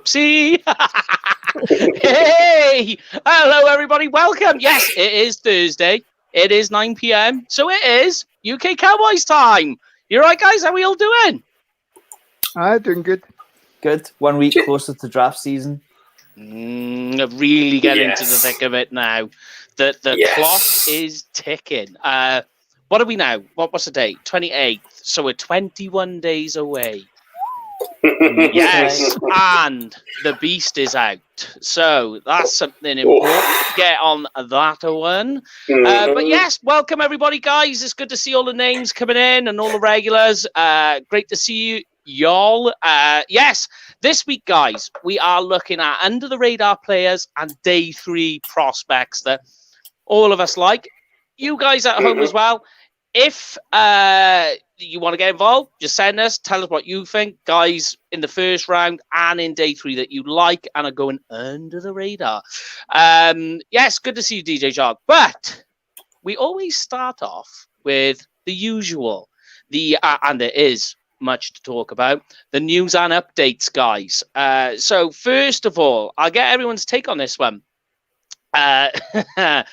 Whoopsie. Hey, hello everybody, welcome. Yes, it is Thursday. It is 9 p.m. So it is UK Cowboys time. You right, guys? How are we all doing? Doing good. Good. 1 week closer to draft season. Really get into the thick of it now. The clock is ticking. What are we now? What's the date? 28th. So we're 21 days away. Yes, and the beast is out. So that's something important. Get on that one. But yes, welcome everybody, guys. It's good to see all the names coming in and all the regulars. Great to see you, y'all. Yes, this week, guys, we are looking at under the radar players and day 3 prospects that all of us like. You guys at home as well. If you want to get involved, just send us. Tell us what you think, guys, in the first round and in day 3 that you like and are going under the radar. Yes, good to see you, DJ Jog. But we always start off with the usual. And there is much to talk about. The news and updates, guys. So first of all, I'll get everyone's take on this one. Dak.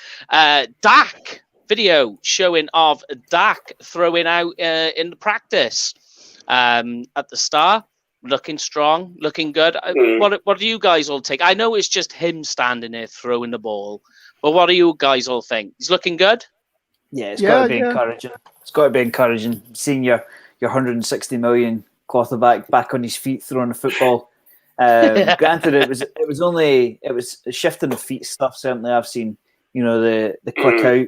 Video showing of Dak throwing out in the practice at the start, looking strong, looking good. What do you guys all think? I know it's just him standing there throwing the ball, but what do you guys all think? He's looking good. Yeah, it's got to be encouraging. It's got to be encouraging seeing your 160 million quarterback back on his feet throwing the football. Granted, it was shifting the feet stuff. Certainly, I've seen the quick out.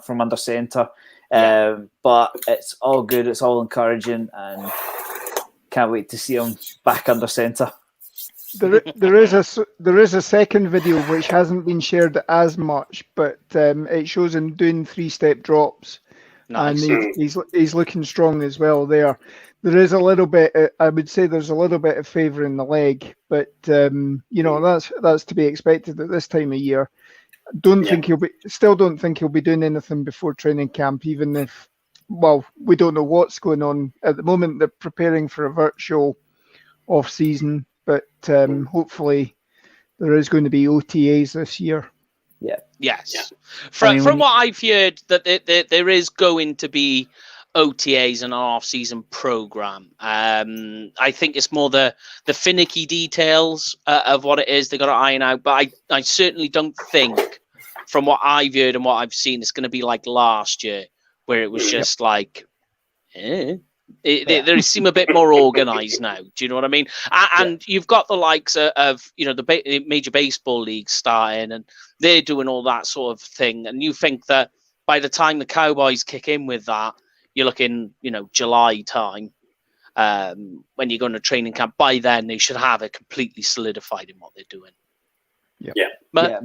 From under centre, but it's all good. It's all encouraging, and can't wait to see him back under centre. There is a second video which hasn't been shared as much, but it shows him doing 3-step drops, and he's looking strong as well. There is a little bit. I would say there's a little bit of favour in the leg, but that's to be expected at this time of year. Don't think he'll be doing anything before training camp, even if, we don't know what's going on at the moment. They're preparing for a virtual off season, but hopefully there is going to be OTAs this year. Yeah. Yes. Yeah. From what I've heard, that there is going to be OTAs and an off-season program. I think it's more the finicky details of what it is they got to iron out. But I certainly don't think, from what I've heard and what I've seen, it's going to be like last year, where it was just like, They seem a bit more organised now. Do you know what I mean? And you've got the likes of the major baseball leagues starting, and they're doing all that sort of thing. And you think that by the time the Cowboys kick in with that, you're looking, July time, when you're going to training camp. By then, they should have it completely solidified in what they're doing. Yeah. But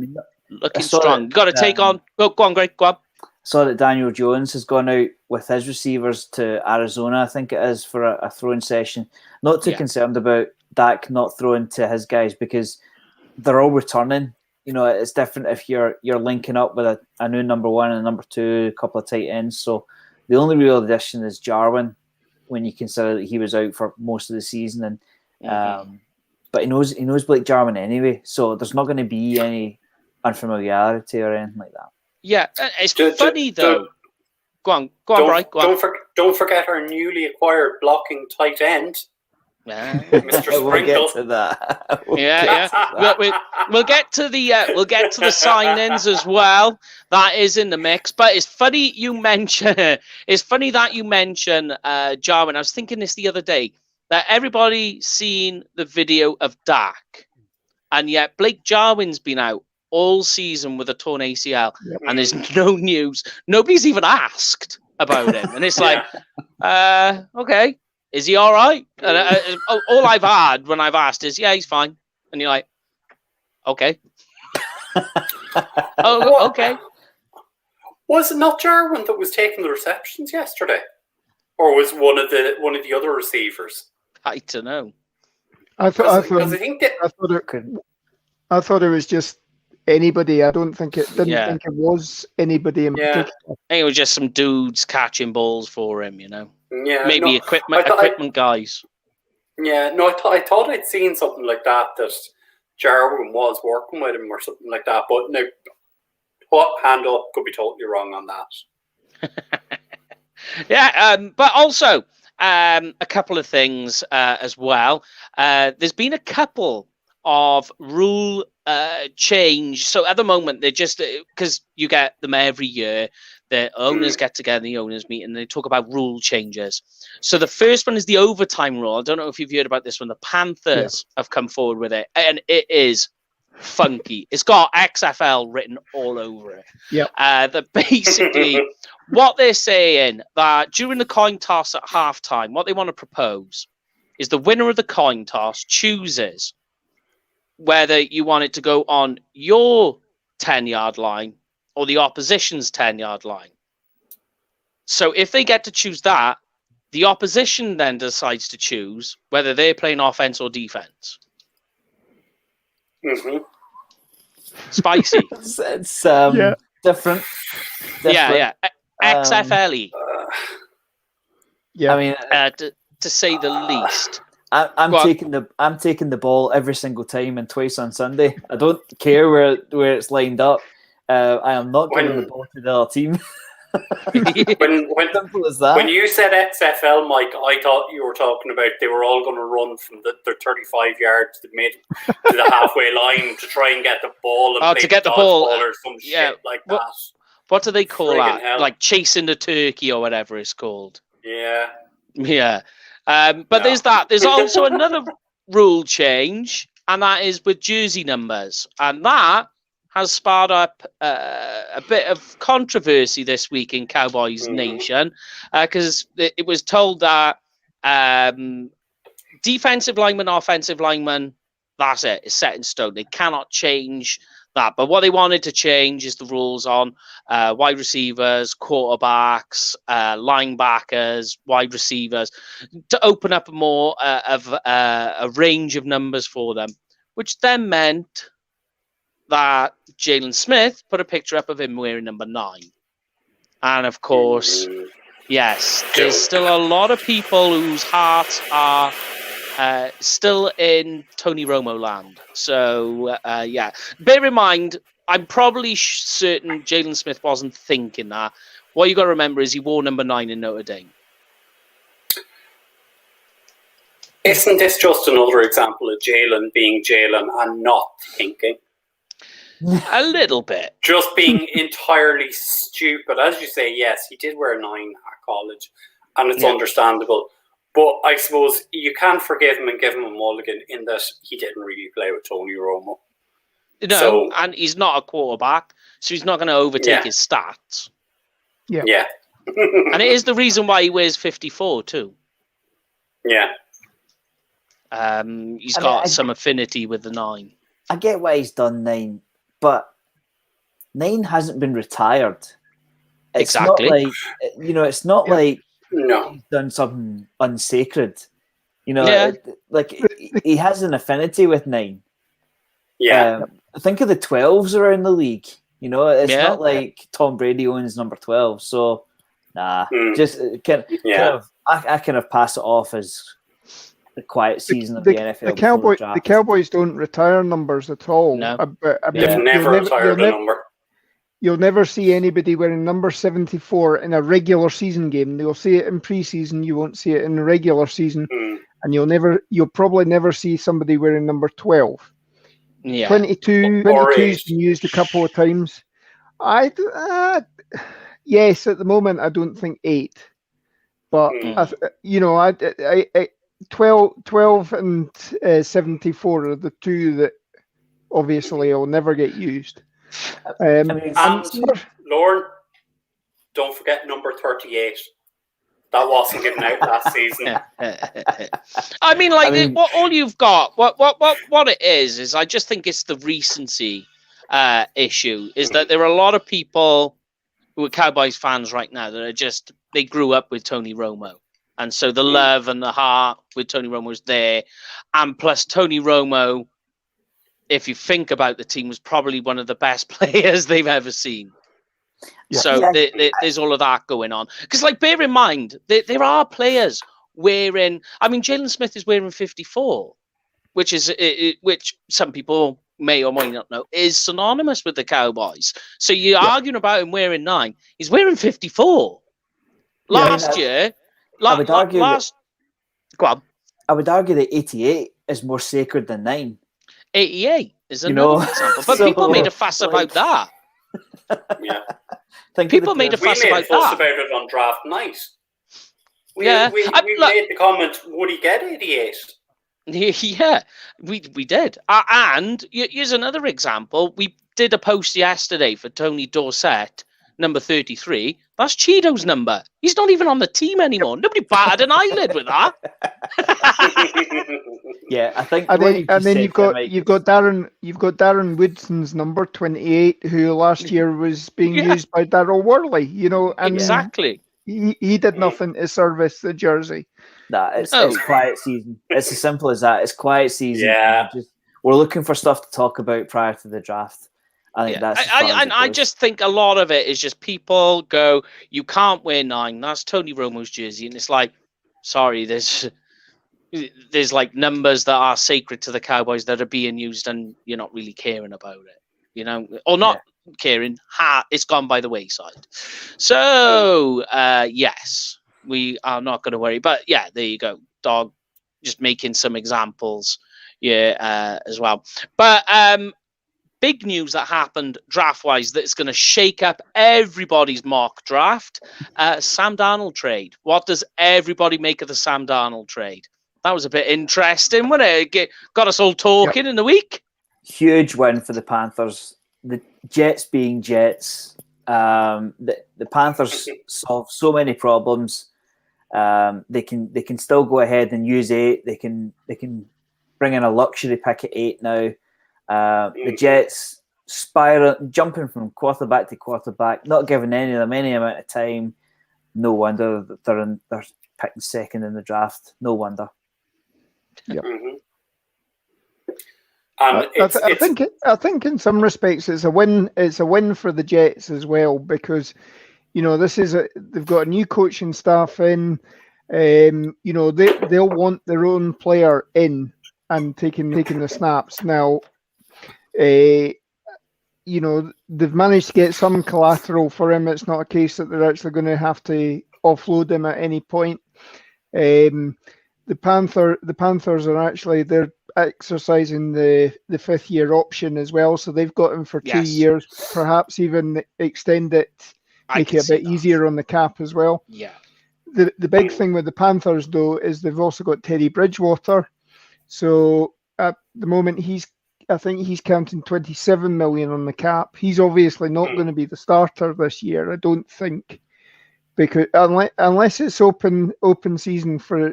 looking strong. Got to take on. Go on, Greg. Go on. I saw that Daniel Jones has gone out with his receivers to Arizona, I think it is, for a throwing session. Not too concerned about Dak not throwing to his guys because they're all returning. It's different if you're linking up with a new number 1 and number 2, a couple of tight ends. So the only real addition is Jarwin, when you consider that he was out for most of the season, and but he knows Blake Jarwin anyway, so there's not going to be any unfamiliarity or anything like that. Yeah, it's funny though. Go on, Brian. Don't forget our newly acquired blocking tight end, Mr. Sprinkle. We'll get to that. We'll get to the sign-ins as well. That is in the mix. But it's funny you mention. It's funny that you mention Jarwin. I was thinking this the other day, that everybody seen the video of Dak, and yet Blake Jarwin's been out all season with a torn ACL, and there's no news. Nobody's even asked about him, and it's like, okay, is he all right? And all I've had when I've asked is, yeah, he's fine, and you're like, okay, okay. Was it not Jarwin that was taking the receptions yesterday, or was one of the other receivers? I don't know. I thought it was just anybody. I don't think didn't think it was anybody in particular. I think it was just some dudes catching balls for him, Yeah, maybe equipment guys. Yeah, no, I thought I'd seen something like that Jarwin was working with him or something like that. But no, hand up, could be totally wrong on that. Yeah, but also a couple of things as well. There's been a couple of rule change. So at the moment, they're just because you get them every year. The owners get together, the owners meet, and they talk about rule changes. So the first one is the overtime rule. I don't know if you've heard about this one. The Panthers have come forward with it, and it is funky. It's got XFL written all over it. Yeah. That basically what they're saying that during the coin toss at halftime, what they want to propose is the winner of the coin toss chooses whether you want it to go on your 10-yard line or the opposition's 10-yard line. So if they get to choose that, the opposition then decides to choose whether they're playing offense or defense. Mm-hmm. Spicy. It's different. Yeah. XFLE. Yeah. I mean, to say the least. I'm taking the ball every single time and twice on Sunday. I don't care where it's lined up. I am not giving the ball to the other team. Simple as that. When you said XFL, Mike, I thought you were talking about they were all going to run from their 35 yards to the halfway line to try and get the ball and play to get the ball or some shit like that. What do they call that? Hell. Like chasing the turkey or whatever it's called. Yeah. But there's that. There's also another rule change, and that is with jersey numbers, and that has sparred up a bit of controversy this week in Cowboys Nation, because it was told that defensive lineman, offensive lineman, that's it. It's set in stone. They cannot change that. But what they wanted to change is the rules on wide receivers, quarterbacks, linebackers, wide receivers, to open up more of a range of numbers for them, which then meant that Jalen Smith put a picture up of him wearing number 9. And of course, yes, there's still a lot of people whose hearts are still in Tony Romo land. So, bear in mind, I'm probably certain Jalen Smith wasn't thinking that. What you got to remember is he wore number 9 in Notre Dame. Isn't this just another example of Jalen being Jalen and not thinking? A little bit. Just being entirely stupid. As you say, yes, he did wear 9 at college, and it's understandable. But I suppose you can't forgive him and give him a mulligan in that he didn't really play with Tony Romo. No, and he's not a quarterback, so he's not going to overtake his stats. Yeah. And it is the reason why he wears 54 too. Yeah. He's got some affinity with the 9. I get why he's done 9, but 9 hasn't been retired. It's exactly. Not like, it's not like he's done something unsacred. Like he has an affinity with 9. Yeah. Think of the 12s around the league. It's not like Tom Brady owns number 12. So, just I kind of pass it off as the quiet season of the NFL. The Cowboys don't retire numbers at all. No. They've never retired a number. You'll never see anybody wearing number 74 in a regular season game. You'll see it in preseason. You won't see it in the regular season, and you'll probably never see somebody wearing number 12. Yeah, 22 has been used a couple of times. Yes, at the moment I don't think 8, but 12 and 74 are the two that obviously will never get used. And Lauren, don't forget number 38. That wasn't given out last season. What all you've got, what it is I just think it's the recency issue. Is that there are a lot of people who are Cowboys fans right now that are they grew up with Tony Romo, and so the love and the heart with Tony Romo is there, and plus Tony Romo, if you think about the team, was probably one of the best players they've ever seen. Yeah. So there's all of that going on. Because, bear in mind, there are players wearing. I mean, Jalen Smith is wearing 54, which is which some people may or may not know is synonymous with the Cowboys. So you're arguing about him wearing 9. He's wearing 54. Last year, I would argue go on. I would argue that 88 is more sacred than 9. 88 is another example, but people made a fuss about that. Yeah, people made a fuss about that. About it on draft night. We Yeah. made the comment: would he get 88? Yeah, we did. And here's another example. We did a post yesterday for Tony Dorsett, number 33. That's Cheeto's number. He's not even on the team anymore. Nobody batted an eyelid with that. Yeah, I think. And then you've got Darren Woodson's number 28, who last year was being used by Darryl Worley. And exactly. He did nothing to service the jersey. Nah, it's quiet season. It's as simple as that. It's quiet season. Yeah. We're looking for stuff to talk about prior to the draft. I think that's. I just think a lot of it is just people go, you can't wear 9. That's Tony Romo's jersey, and it's like, sorry, there's like numbers that are sacred to the Cowboys that are being used, and you're not really caring about it, or not caring. It's gone by the wayside. So yes, we are not going to worry. But yeah, there you go, Dog. Just making some examples, as well. But big news that happened draft-wise that's going to shake up everybody's mock draft. Sam Darnold trade. What does everybody make of the Sam Darnold trade? That was a bit interesting, wasn't it? Got us all talking in the week. Huge win for the Panthers. The Jets being Jets. The Panthers solve so many problems. They can still go ahead and use 8. They can bring in a luxury pick at 8 now. The Jets jumping from quarterback to quarterback, not giving any of them any amount of time. No wonder that they're picking second in the draft. No wonder. Yep. Mm-hmm. I think in some respects it's a win. It's a win for the Jets as well because they've got a new coaching staff in. They'll want their own player in and taking the snaps now. They've managed to get some collateral for him. It's not a case that they're actually going to have to offload him at any point. The Panthers are actually they're exercising the 5th year option as well, so they've got him for 2 years, perhaps even extend it, make it a bit easier on the cap as well. Yeah. The big thing with the Panthers though is they've also got Teddy Bridgewater. So at the moment I think he's counting 27 million on the cap. He's obviously not going to be the starter this year, I don't think, because unless it's open season for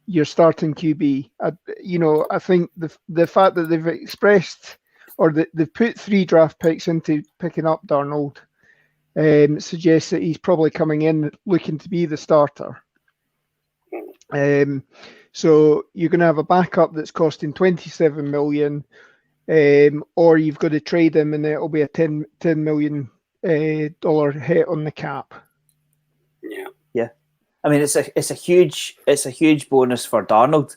your starting QB. I think the fact that they've expressed or that they've put 3 draft picks into picking up Darnold suggests that he's probably coming in looking to be the starter. So you're going to have a backup that's costing 27 million, or you've got to trade him, and it'll be a $10 million dollar hit on the cap. Yeah. I mean, it's a huge bonus for Darnold.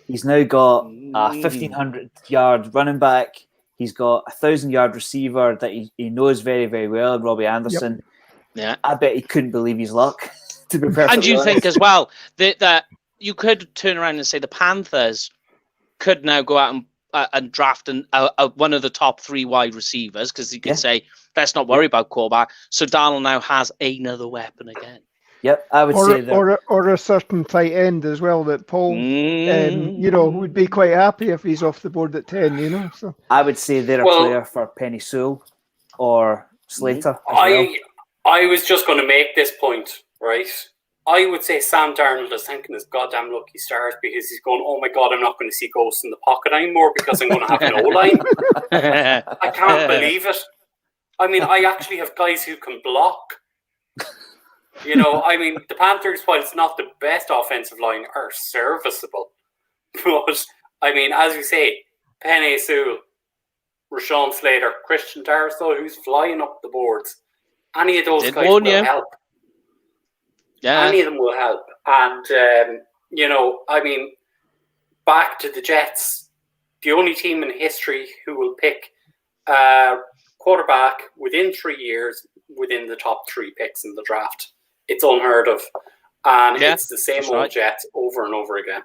He's now got a 1,500-yard running back. He's got a 1,000-yard receiver that he knows very, very well, Robbie Anderson. Yep. Yeah, I bet he couldn't believe his luck. To be perfectly and you honest. think as well that you could turn around and say the Panthers could now go out and draft one of the top 3 wide receivers, because you could say, let's not worry about quarterback. So Darnold now has another weapon again. Yep, I would say that. Or a certain tight end as well that Paul, would be quite happy if he's off the board at 10. So I would say they're a player for Penny Sewell or Slater. I was just going to make this point, right? I would say Sam Darnold is thinking his goddamn lucky stars because he's going, oh my God, I'm not going to see ghosts in the pocket anymore because I'm going to have an O-line. I can't believe it. I mean, I actually have guys who can block. The Panthers, while it's not the best offensive line, are serviceable. But, as you say, Penny Sewell, Rashawn Slater, Christian Darrisaw, who's flying up the boards. Any of those guys will help. Yeah. Any of them will help. And, I mean, back to the Jets, the only team in history who will pick a quarterback within 3 years within the top 3 picks in the draft. It's unheard of. And it's the same old Jets over and over again.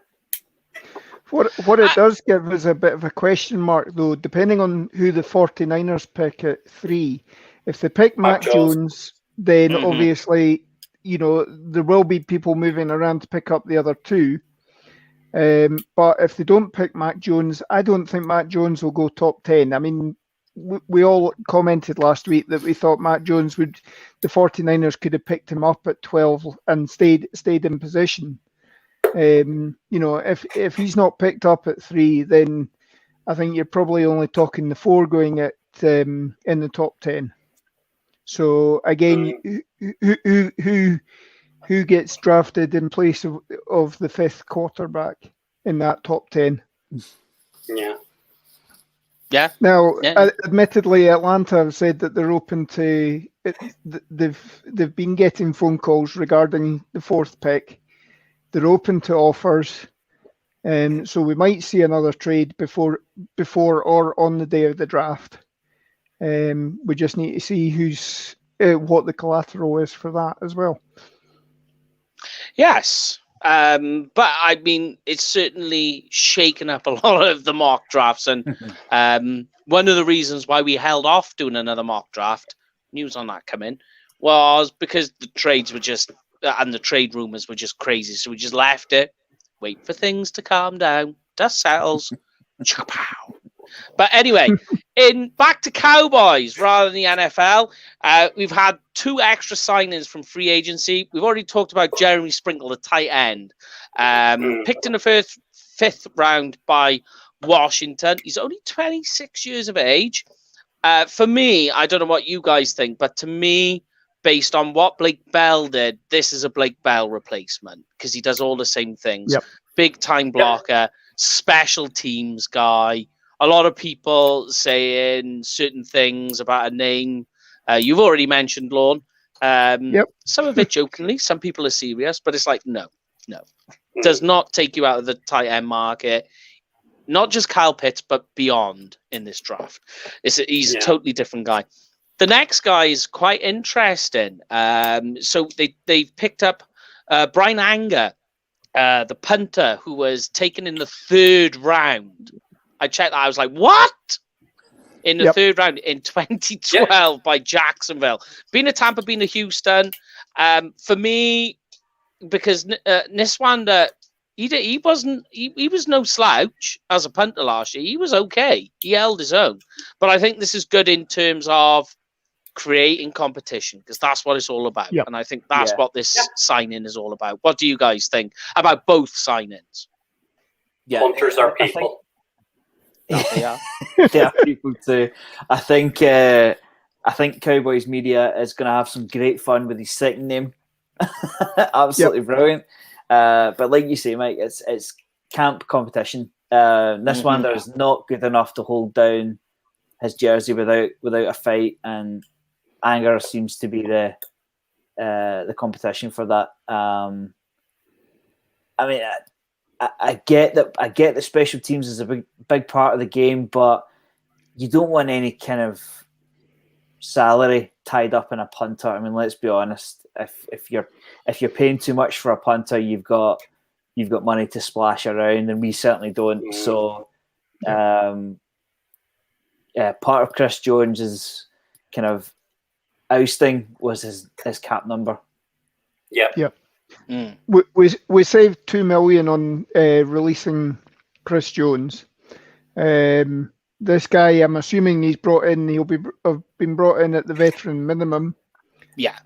What it does give us a bit of a question mark, though, depending on who the 49ers pick at 3. If they pick Mac Jones, then obviously, there will be people moving around to pick up the other 2. But if they don't pick Mac Jones, I don't think Mac Jones will go top 10. I mean, we all commented last week that we thought Mac Jones the 49ers could have picked him up at 12 and stayed in position. If he's not picked up at 3, then I think you're probably only talking the 4 going at in the top 10. So again, who gets drafted in place of the 5th quarterback in that top 10? Yeah. Yeah. Now, admittedly, Atlanta have said that they're open to it. They've been getting phone calls regarding the 4th pick. They're open to offers, so we might see another trade before or on the day of the draft. We just need to see what the collateral is for that as well. Yes. But I mean, it's certainly shaken up a lot of the mock drafts. And one of the reasons why we held off doing another mock draft, news on that come in, was because the trades were just, and the trade rumors were just crazy. So we just left it, wait for things to calm down, dust settles, chaka-pow. But anyway, back to Cowboys rather than the NFL. We've had 2 extra signings from free agency. We've already talked about Jeremy Sprinkle, the tight end, picked in the 5th round by Washington. He's only 26 years of age. For me, I don't know what you guys think, but to me, based on what Blake Bell did, this is a Blake Bell replacement because he does all the same things. Yep. Big time blocker, special teams guy. A lot of people saying certain things about a name. You've already mentioned, Lorne. Some of it jokingly. Some people are serious, but it's like, no. Does not take you out of the tight end market. Not just Kyle Pitts, but beyond in this draft. He's a totally different guy. The next guy is quite interesting. So they've picked up Brian Anger, the punter, who was taken in the 3rd round. I checked that. I was like, what? In the 3rd round in 2012 by Jacksonville. Being a Tampa, being a Houston. For me, because Niswander, he was no slouch as a punter last year. He was okay. He held his own. But I think this is good in terms of creating competition because that's what it's all about. Yep. And I think that's what this signing is all about. What do you guys think about both signings? Yeah, punters are people. They are. They are people too. I think Cowboys media is going to have some great fun with his second name. Absolutely brilliant. But like you say, Mike, it's camp competition. Niswander is not good enough to hold down his jersey without a fight, and Anger seems to be the competition for that. I mean, I get that. I get that special teams is a big part of the game, but you don't want any kind of salary tied up in a punter. I mean, let's be honest. If you're paying too much for a punter, you've got money to splash around, and we certainly don't. So, part of Chris Jones's kind of ousting was his cap number. Yeah. We saved $2 million on releasing Chris Jones. This guy, I'm assuming he'll have been brought in at the veteran minimum. Yeah.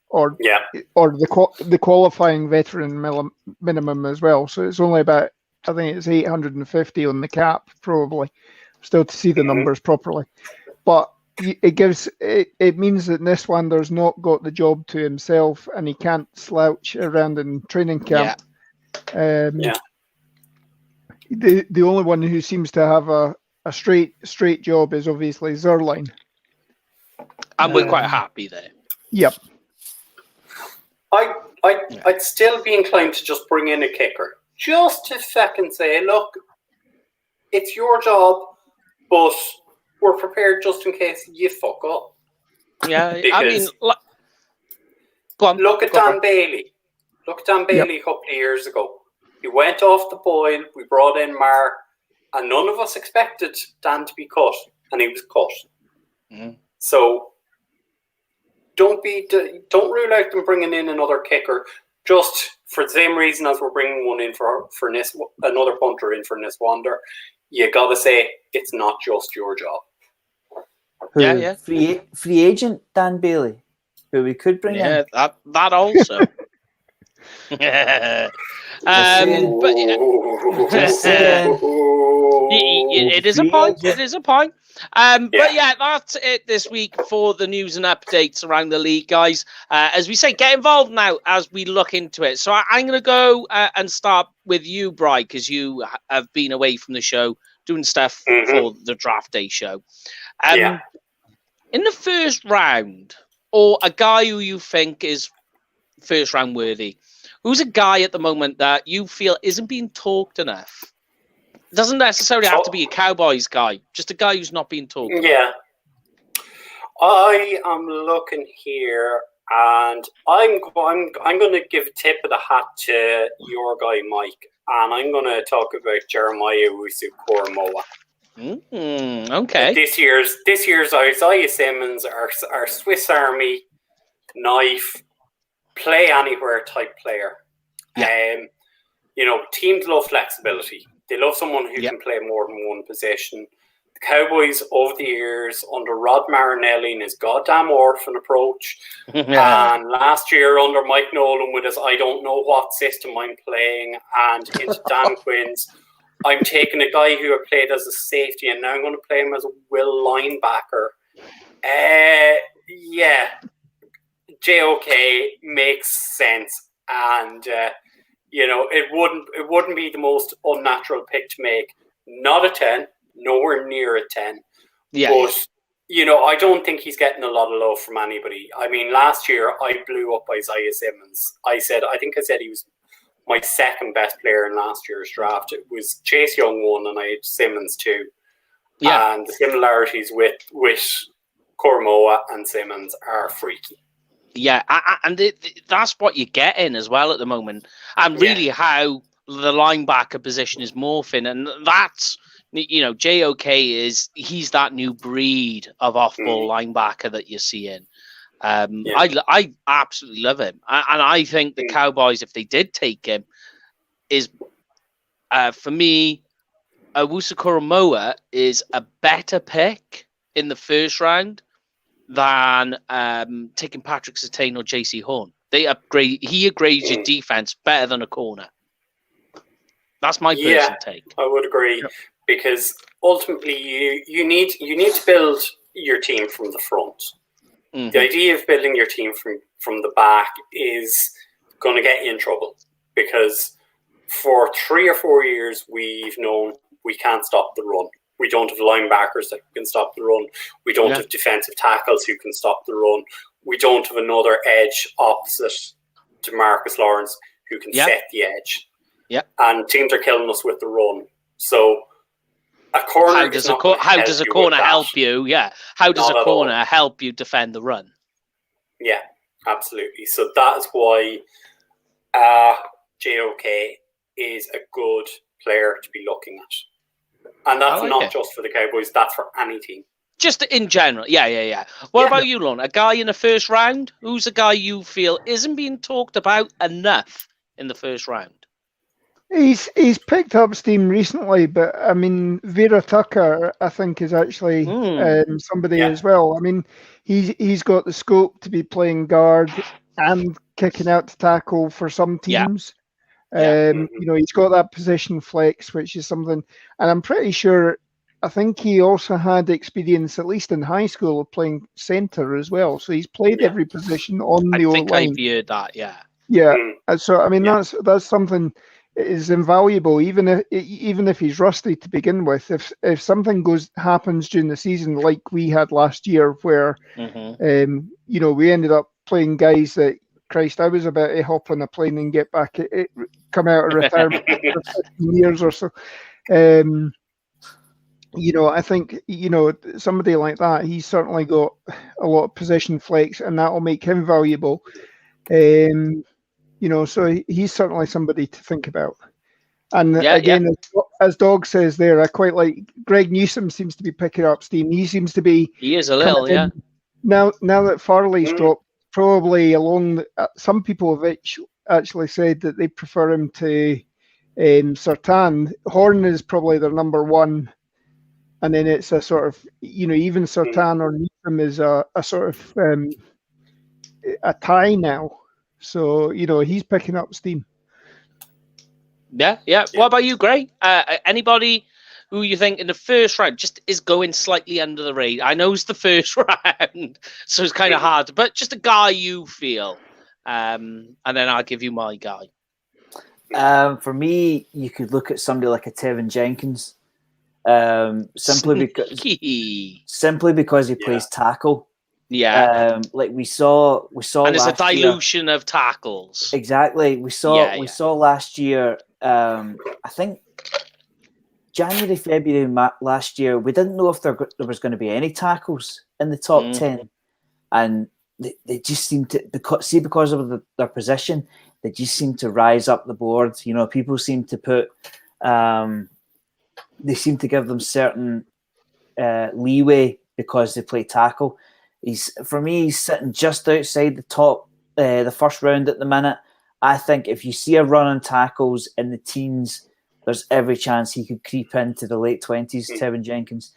Or the qualifying veteran minimum as well. So it's only about, I think it's 850 on the cap, probably. Still to see the numbers properly, but it means that Niswander's not got the job to himself, and he can't slouch around in training camp. The only one who seems to have a straight job is obviously Zerline, and we're quite happy there. Yep. I'd still be inclined to just bring in a kicker. Just to fucking say, look, it's your job, but we're prepared just in case you fuck up. Yeah, I mean, go on. Look at Dan Bailey. Look at Dan Bailey a couple of years ago. He went off the boil. We brought in Mar, and none of us expected Dan to be cut, and he was cut. Mm-hmm. So don't rule out them bringing in another kicker just for the same reason as we're bringing one in for another punter in for Niswander. You got to say it's not just your job. Yeah. Free agent Dan Bailey, who we could bring in. Yeah, that also. But yeah, it is a point. It is a point. But yeah, that's it this week for the news and updates around the league, guys. As we say, get involved now as we look into it. So I'm going to go and start with you, Bri, because you have been away from the show doing stuff for the draft day show. In the first round, or a guy who you think is first round worthy, who's a guy at the moment that you feel isn't being talked enough? Doesn't necessarily have to be a Cowboys guy, just a guy who's not being talked about. Yeah. I am looking here, and I'm going to give a tip of the hat to your guy, Mike, and I'm going to talk about Jeremiah Owusu-Koramoah. Okay. This year's Isaiah Simmons, our Swiss Army knife, play anywhere type player. Yeah. Teams love flexibility. They love someone who can play more than one position. The Cowboys over the years under Rod Marinelli and his goddamn orphan approach, and last year under Mike Nolan with his I don't know what system I'm playing, and into Dan Quinn's I'm taking a guy who had played as a safety and now I'm going to play him as a will linebacker. JOK makes sense, and it wouldn't be the most unnatural pick to make. Not a 10, nowhere near a 10. Yeah. But I don't think he's getting a lot of love from anybody. I mean, last year I blew up Isaiah Simmons. I think I said he was my second best player in last year's draft. It was Chase Young 1 and I had Simmons 2. Yeah. And the similarities with Koramoah and Simmons are freaky. Yeah, and that's what you're getting as well at the moment. And really how the linebacker position is morphing. And that's, JOK he's that new breed of off-ball linebacker that you're seeing. I absolutely love him. And I think the Cowboys, if they did take him, is, for me, Owusu-Koramoah is a better pick in the first round than taking Patrick Surtain or JC Horn. He upgrades your defense better than a corner. That's my personal take. I would agree, because ultimately you need to build your team from the front. Mm-hmm. The idea of building your team from the back is going to get you in trouble, because for 3 or 4 years we've known we can't stop the run. We don't have linebackers that can stop the run. We don't have defensive tackles who can stop the run. We don't have another edge opposite to Marcus Lawrence who can set the edge. Yeah. And teams are killing us with the run. So a corner how does a corner help you? Yeah. How does a corner help you defend the run? Yeah, absolutely. So that's why JOK is a good player to be looking at. And that's not just for the Cowboys, that's for any team. Just in general. Yeah. What about you, Lon? A guy in the first round? Who's a guy you feel isn't being talked about enough in the first round? He's picked up steam recently, but I mean, Vera Tucker, I think, is actually somebody as well. I mean, he's got the scope to be playing guard and kicking out to tackle for some teams. He's got that position flex, which is something, and I'm pretty sure, I think he also had experience, at least in high school, of playing center as well. So he's played every position on the O-line. I think I've heard that, Yeah. So, I mean, that's something that is invaluable, even if he's rusty to begin with. If something happens during the season, like we had last year, where, we ended up playing guys that Christ, I was about to hop on a plane and get back, come out of retirement for 15 years or so. I think, somebody like that, he's certainly got a lot of position flex, and that will make him valuable. So he's certainly somebody to think about. And again, as Dog says there, I quite like Greg Newsom seems to be picking up steam. He seems to be. He is a little, yeah. Now that Farley's dropped, probably along. Some people have actually said that they prefer him to Surtain. Horn is probably their number one, and then it's a sort of even Surtain or Newsom is a sort of a tie now. So he's picking up steam. Yeah. What about you, Gray? Anybody who you think in the first round just is going slightly under the radar? I know it's the first round, so it's kind of hard, but just a guy you feel, and then I'll give you my guy. For me, you could look at somebody like a Tevin Jenkins, simply because he plays tackle. Yeah, like we saw, and it's a dilution of tackles. Exactly, we saw last year. I think January, February last year, we didn't know if there was going to be any tackles in the top 10, and they just seemed to because of their position, they just seem to rise up the board. People seem to put, they seem to give them certain leeway because they play tackle. For me, he's sitting just outside the top, the first round at the minute. I think if you see a run on tackles in the teens, there's every chance he could creep into the late 20s, Tevin Jenkins.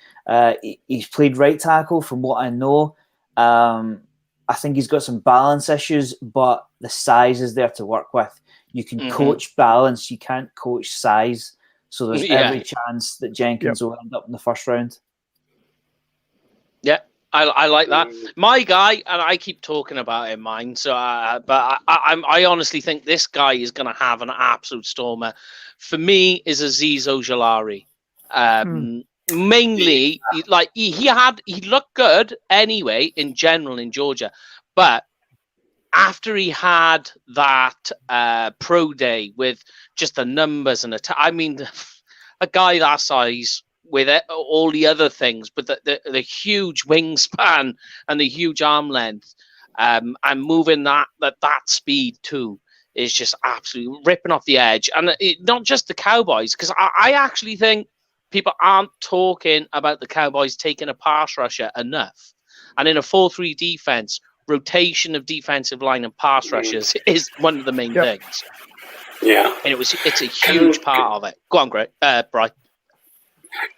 He's played right tackle from what I know. I think he's got some balance issues, but the size is there to work with. You can coach balance, you can't coach size. So there's every chance that Jenkins will end up in the first round. Yeah. I like that. My guy, and I keep talking about him, mine. So, but I honestly think this guy is going to have an absolute stormer. For me, is Azeez Ojulari. Mainly, he looked good anyway in general in Georgia, but after he had that pro day with just the numbers and a guy that size, with all the other things, but the huge wingspan and the huge arm length, and moving that speed too is just absolutely ripping off the edge. And not just the Cowboys, because I actually think people aren't talking about the Cowboys taking a pass rusher enough. And in a 4-3 defense, rotation of defensive line and pass rushers is one of the main things. Yeah, and it's a huge part of it. Go on, Brian.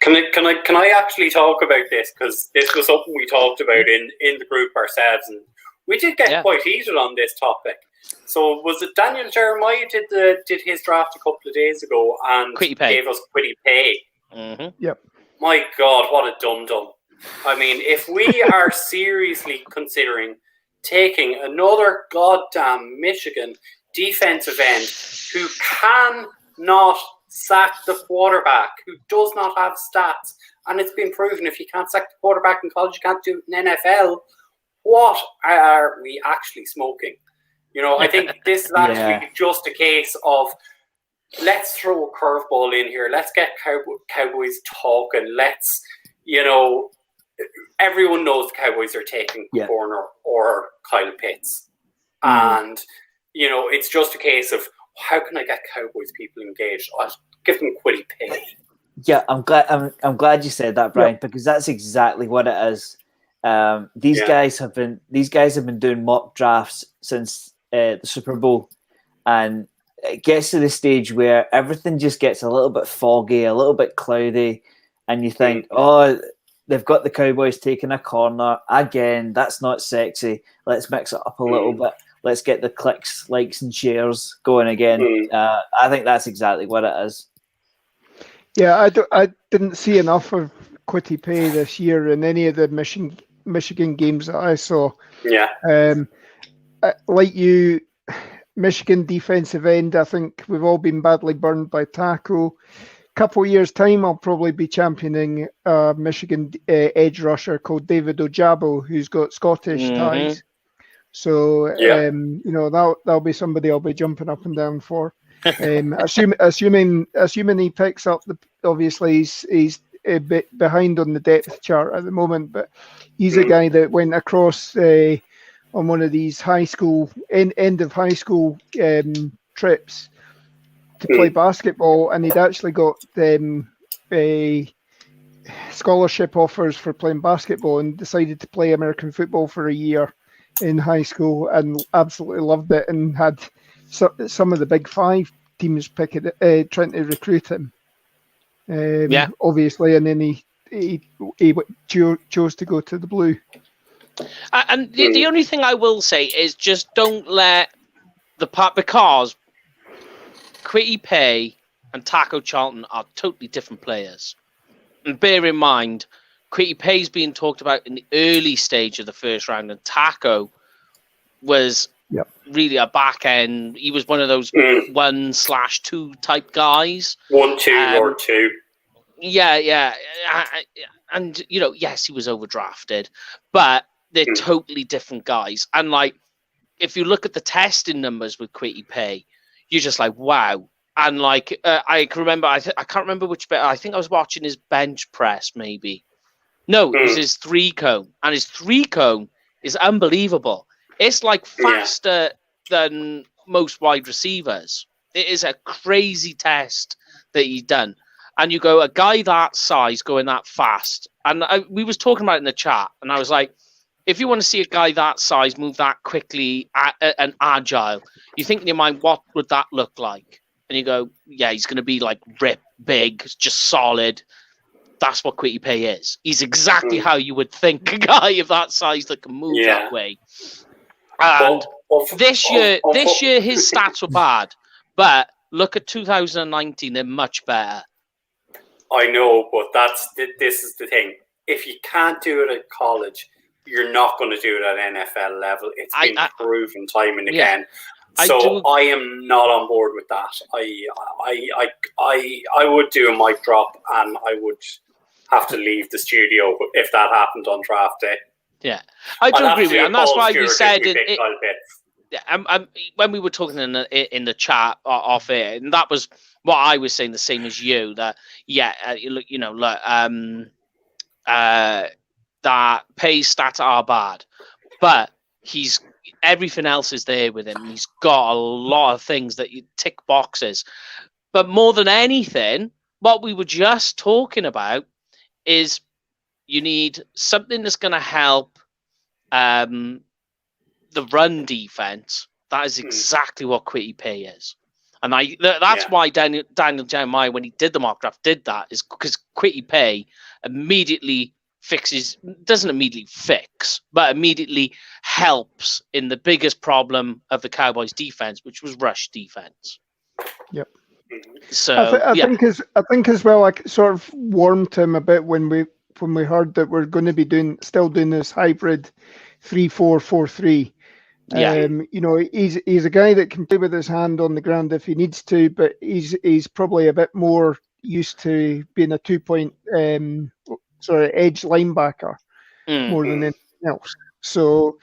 Can I actually talk about this, because this was something we talked about in the group ourselves, and we did get quite heated on this topic. So was it Daniel Jeremiah did his draft a couple of days ago and gave us Quiddy Pay? Mm-hmm. Yep. My God, what a dum-dum. I mean, if we are seriously considering taking another goddamn Michigan defensive end who cannot sack the quarterback, who does not have stats, and it's been proven if you can't sack the quarterback in college, you can't do it in NFL, what are we actually smoking? I think this is actually just a case of let's throw a curveball in here, let's get Cowboys talking, let's, everyone knows the Cowboys are taking Corner or Kyle Pitts, and it's just a case of how can I get Cowboys people engaged? I'll give them Quiddy Pay. Yeah, I'm glad you said that, Brian, because that's exactly what it is. These guys have been doing mock drafts since the Super Bowl, and it gets to the stage where everything just gets a little bit foggy, a little bit cloudy, and you think, they've got the Cowboys taking a corner again. That's not sexy. Let's mix it up a little bit. Let's get the clicks, likes, and shares going again. I think that's exactly what it is. Yeah, I didn't see enough of Quiddy Pay this year in any of the Michigan games that I saw. Yeah. Like you, Michigan defensive end, I think we've all been badly burned by tackle. Couple of years' time, I'll probably be championing a Michigan edge rusher called David Ojabo, who's got Scottish ties. So that'll be somebody I'll be jumping up and down for. Assuming he picks up obviously he's a bit behind on the depth chart at the moment, but he's a guy that went across on one of these end of high school trips to play basketball, and he'd actually got a scholarship offers for playing basketball and decided to play American football for a year in high school and absolutely loved it, and had some of the Big Five teams trying to recruit him. Obviously, and then he chose to go to the Blue. And the only thing I will say is just don't let because Quitty Pay and Taco Charlton are totally different players. And bear in mind, Quitty Pay's being talked about in the early stage of the first round, and Taco was really a back end. He was one of those 1/2 type guys. 1-2 or 2. Yeah. And, yes, he was overdrafted, but they're totally different guys. And, if you look at the testing numbers with Quitty Pay, you're just like, wow. And, I can remember, I can't remember which bit. I think I was watching his bench press, maybe. No, it was his 3-cone. And his 3-cone is unbelievable. It's, faster than most wide receivers. It is a crazy test that he's done. And you go, a guy that size going that fast. And we was talking about it in the chat, and I was like, if you want to see a guy that size move that quickly and agile, you think in your mind, what would that look like? And you go, yeah, he's going to be ripped, big, just solid. That's what Quitty Pay is. He's exactly how you would think a guy of that size that can move that way. And this year, his stats were bad, but look at 2019; they're much better. I know, but this is the thing. If you can't do it at college, you're not going to do it at NFL level. It's been proven time and again. So I am not on board with that. I would do a mic drop, and I would have to leave the studio if that happened on draft day. Yeah, I do agree with you, and that's why we said when we were talking in the chat off air, and that was what I was saying, the same as you. That that Pay's stats are bad, but everything else is there with him. He's got a lot of things that you tick boxes, but more than anything, what we were just talking about is you need something that's going to help the run defense. That is exactly what Quitty Pay is. And that's why Daniel Jeremiah, when he did the mock draft, did that, is because Quitty Pay doesn't immediately fix, but immediately helps in the biggest problem of the Cowboys defense, which was rush defense. Yep. So I think as well, I sort of warmed him a bit when we heard that we're going to be still doing this hybrid 3-4-4-3. He's a guy that can play with his hand on the ground if he needs to, but he's probably a bit more used to being a 2-point edge linebacker more than anything else. So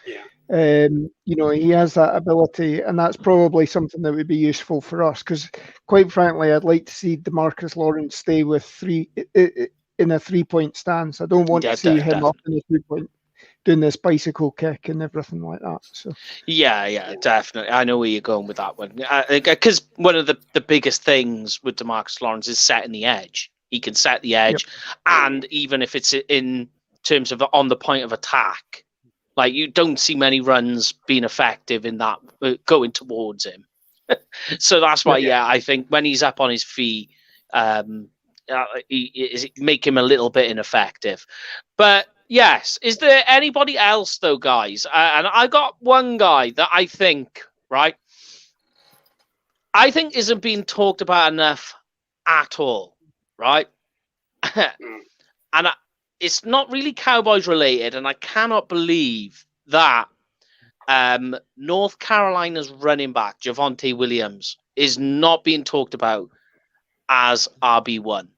he has that ability, and that's probably something that would be useful for us, because quite frankly, I'd like to see DeMarcus Lawrence stay with in a 3-point stance. I don't want to see him up in a 2-point doing this bicycle kick and everything like that. So definitely. I know where you're going with that one, because one of the biggest things with DeMarcus Lawrence is setting the edge. He can set the edge, and even if it's in terms of on the point of attack, you don't see many runs being effective in that going towards him. So that's why, I think when he's up on his feet, make him a little bit ineffective. But yes, is there anybody else though, guys? And I got one guy that I think isn't being talked about enough at all. Right? And it's not really Cowboys related, and I cannot believe that North Carolina's running back, Javonte Williams, is not being talked about as RB1.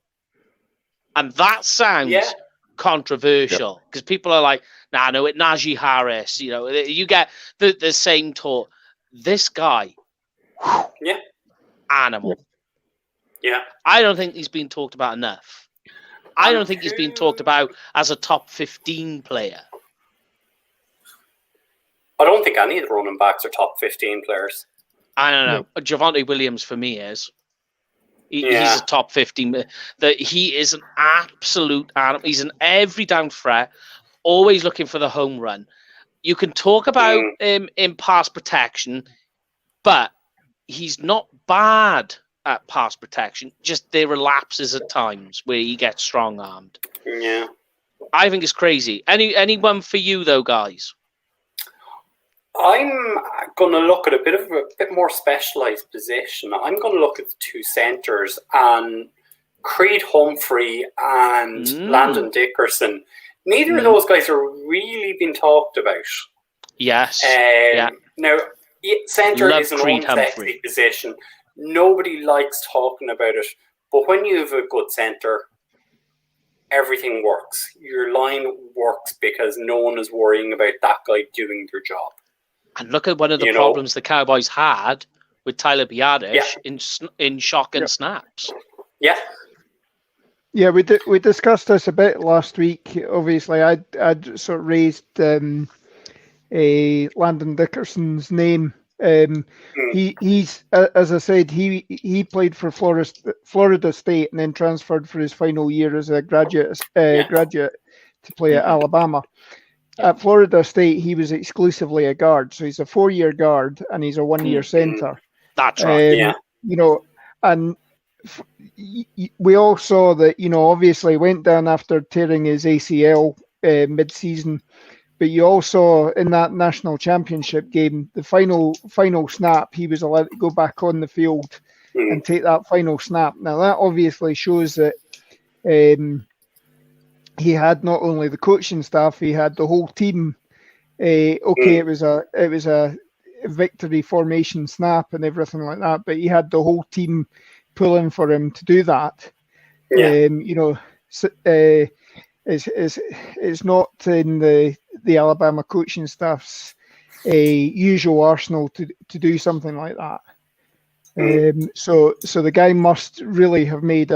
And that sounds controversial because people are like, nah, no, it Najee Harris. You know, you get the same talk. This guy, animal. Yeah. I don't think he's been talked about enough. I don't think he's been talked about as a top 15 player. I don't think any of the running backs are top 15 players. I don't know. Javonte Williams for me is. He's a top 15. He is an absolute animal. He's an every down threat, always looking for the home run. You can talk about him in pass protection, but he's not bad at pass protection. Just there are lapses at times where he gets strong-armed. Yeah. I think it's crazy. Anyone for you, though, guys? I'm going to look at a bit more specialised position. I'm going to look at the two centres, and Creed Humphrey and Landon Dickerson. Neither of those guys are really been talked about. Yes. Now, centre Love is an Creed unsexy Humphrey. position. Nobody likes talking about it. But when you have a good centre, everything works. Your line works because no one is worrying about that guy doing their job. And look at one of the problems the Cowboys had with Tyler Biadasz in shotgun snaps. Yeah. Yeah, we discussed this a bit last week. Obviously, I'd sort of raised Landon Dickerson's name. He's as I said, he played for Florida State and then transferred for his final year as a graduate to play at Alabama. At Florida State, he was exclusively a guard, so he's a 4-year guard and he's a 1-year center. That's right. You know, and we all saw that. You know, obviously went down after tearing his ACL mid-season, but you all saw in that national championship game, the final snap, he was allowed to go back on the field and take that final snap. Now that obviously shows that. He had not only the coaching staff, he had the whole team. It was a victory formation snap and everything like that, but he had the whole team pulling for him to do that. You know, it's not in the Alabama coaching staff's usual arsenal to do something like that. So the guy must really have made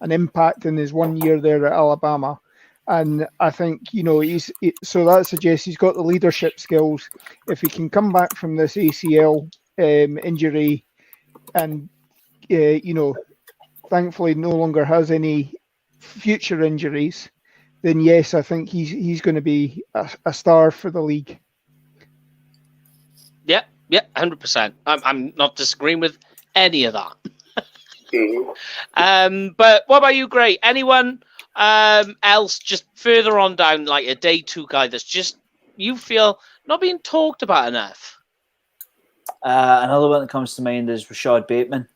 an impact in his 1 year there at Alabama. And I think, you know, so that suggests he's got the leadership skills. If he can come back from this ACL injury and, you know, thankfully no longer has any future injuries, then yes, I think he's going to be a star for the league. Yeah, 100%. I'm not disagreeing with any of that. But what about you, Gray? Anyone else just further on down, like a day 2 guy that's just you feel not being talked about enough? Another one that comes to mind is Rashad Bateman.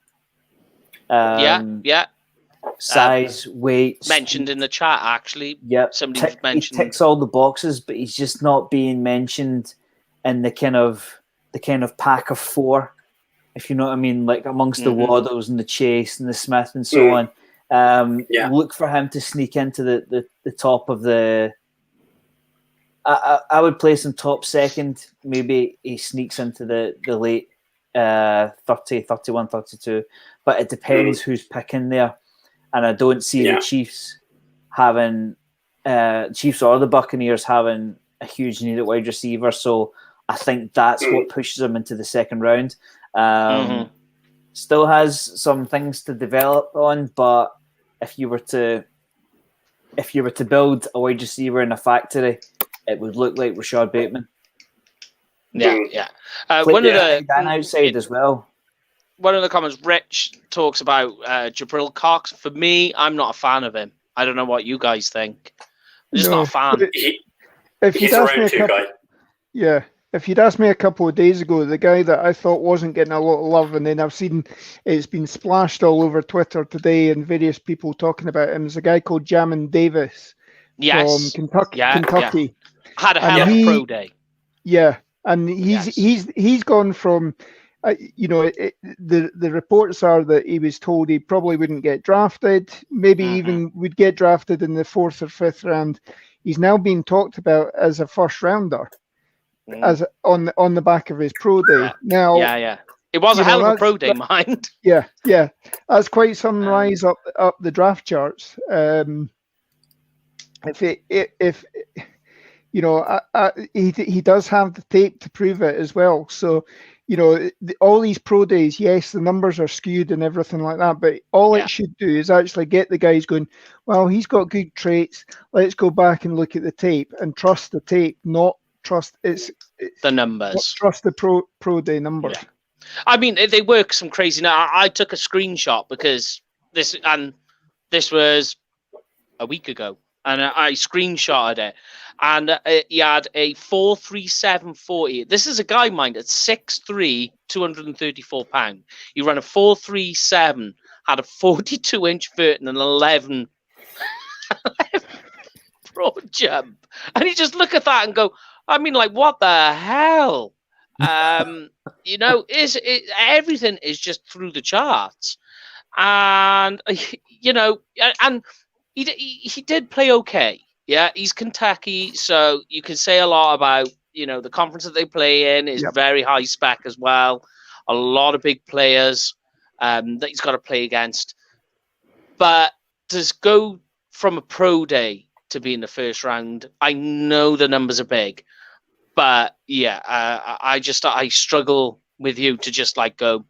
Size, weight, mentioned in the chat actually. Yep, somebody mentioned. He ticks all the boxes, but he's just not being mentioned in the kind of pack of 4. If you know what I mean, like amongst the Waddles and the Chase and the Smith and so on. Look for him to sneak into the top of the... I would place him top second. Maybe he sneaks into the late 30, 31, 32. But it depends who's picking there. And I don't see the Chiefs having... Chiefs or the Buccaneers having a huge need at wide receiver. So I think that's what pushes him into the second round. Still has some things to develop on, but if you were to build a wide receiver in a factory, it would look like Rashad Bateman. Yeah. One of the outside as well. One of the comments, Rich talks about Jabril Cox. For me, I'm not a fan of him. I don't know what you guys think. I'm just not a fan. He's a round 2 guy. Yeah. If you'd asked me a couple of days ago, the guy that I thought wasn't getting a lot of love, and then I've seen it's been splashed all over Twitter today and various people talking about him, is a guy called Jamin Davis from Kentucky. Had a hell of a pro day. Yeah, and he's gone from the reports are that he was told he probably wouldn't get drafted, maybe even would get drafted in the 4th or 5th round. He's now being talked about as a first rounder, as on the back of his pro day. Now, it was a hell of a pro day, mind. Yeah, that's quite some rise up the draft charts. He does have the tape to prove it as well. So, all these pro days, yes, the numbers are skewed and everything like that, but all it should do is actually get the guys going, well, he's got good traits. Let's go back and look at the tape and trust the tape, not trust the numbers. Trust the pro day numbers. Yeah. I mean, they work some crazy. Now, I took a screenshot because this was a week ago, and I screenshotted it. And he had a 4.37.40. This is a guy, mind, at 6'3", 234 pounds. He ran a 4.37, had a 42-inch vert and an 11 broad jump. And you just look at that and go, I mean, like, what the hell? Everything is just through the charts. And, and he did play okay. Yeah, he's Kentucky, so you can say a lot about, the conference that they play in is very high spec as well. A lot of big players that he's got to play against. But to go from a pro day to be in the first round, I know the numbers are big. But, I struggle with you to just, go,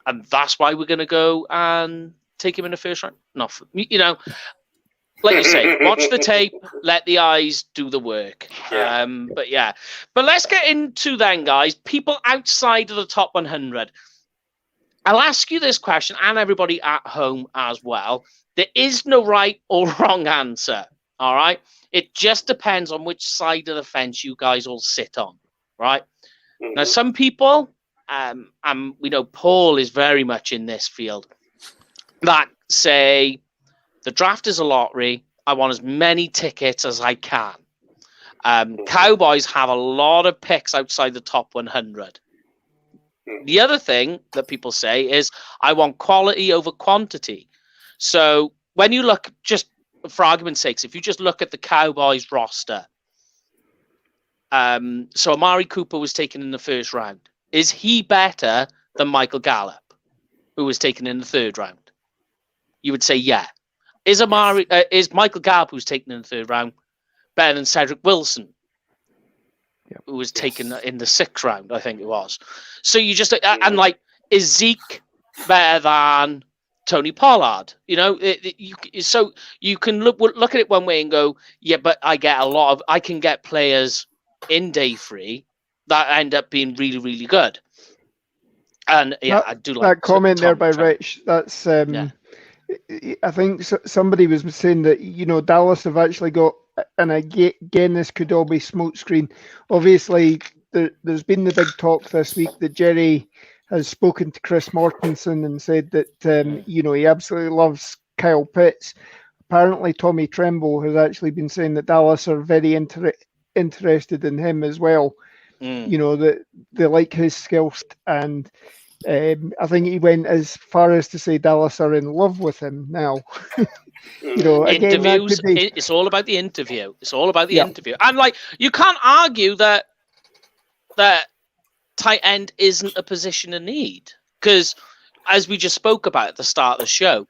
and that's why we're going to go and take him in the first round. Like you say, watch the tape, let the eyes do the work. But let's get into then, guys, people outside of the top 100. I'll ask you this question, and everybody at home as well. There is no right or wrong answer, all right? It just depends on which side of the fence you guys all sit on, right? Now, some people, we know Paul is very much in this field, that say, the draft is a lottery. I want as many tickets as I can. Cowboys have a lot of picks outside the top 100. The other thing that people say is, I want quality over quantity. So when you look, just for argument's sake, if you just look at the Cowboys roster, so Amari Cooper was taken in the first round. Is he better than Michael Gallup, who was taken in the third round? You would say, yeah. Is Michael Gallup, who's taken in the third round, better than Cedric Wilson, who was taken in the sixth round, I think it was. So you just, is Zeke better than Tony Pollard? So you can look at it one way and go, yeah, but I can get players in day three that end up being really, really good. And I do like that comment there by Rich. That's I think somebody was saying that Dallas have actually got, and again this could all be smokescreen. Obviously, there's been the big talk this week that Jerry has spoken to Chris Mortensen and said that he absolutely loves Kyle Pitts. Apparently, Tommy Tremble has actually been saying that Dallas are very interested in him as well. That they like his skills, and I think he went as far as to say Dallas are in love with him now. Interviews. It's all about the interview. It's all about the interview. And you can't argue that tight end isn't a position of need, because as we just spoke about at the start of the show,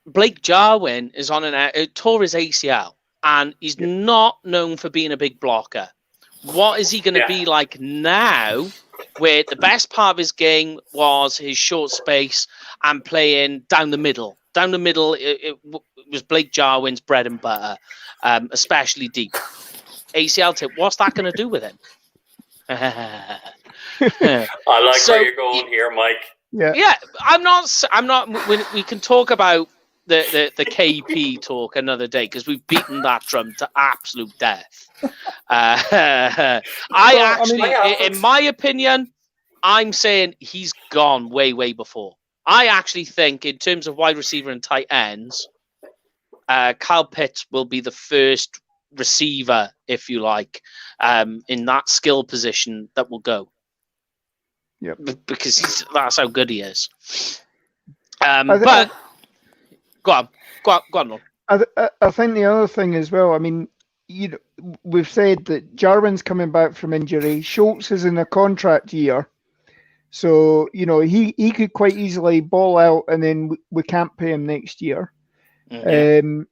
Blake Jarwin is on tore his ACL, and he's not known for being a big blocker. What is he going to be like now, where the best part of his game was his short space and playing down the middle? Down the middle, it was Blake Jarwin's bread and butter, especially deep. ACL tip, what's that going to do with him? I like where you're going here, Mike. Yeah. I'm not. We can talk about the KP talk another day, because we've beaten that drum to absolute death. In my opinion, I'm saying he's gone way before. I actually think, in terms of wide receiver and tight ends, Kyle Pitts will be the first receiver, if you like, in that skill position that will go. Yep. Because that's how good he is. But go on, Lord. I think the other thing as well, I mean, we've said that Jarwin's coming back from injury. Schultz is in a contract year. So, he could quite easily ball out and then we can't pay him next year. Mm-hmm.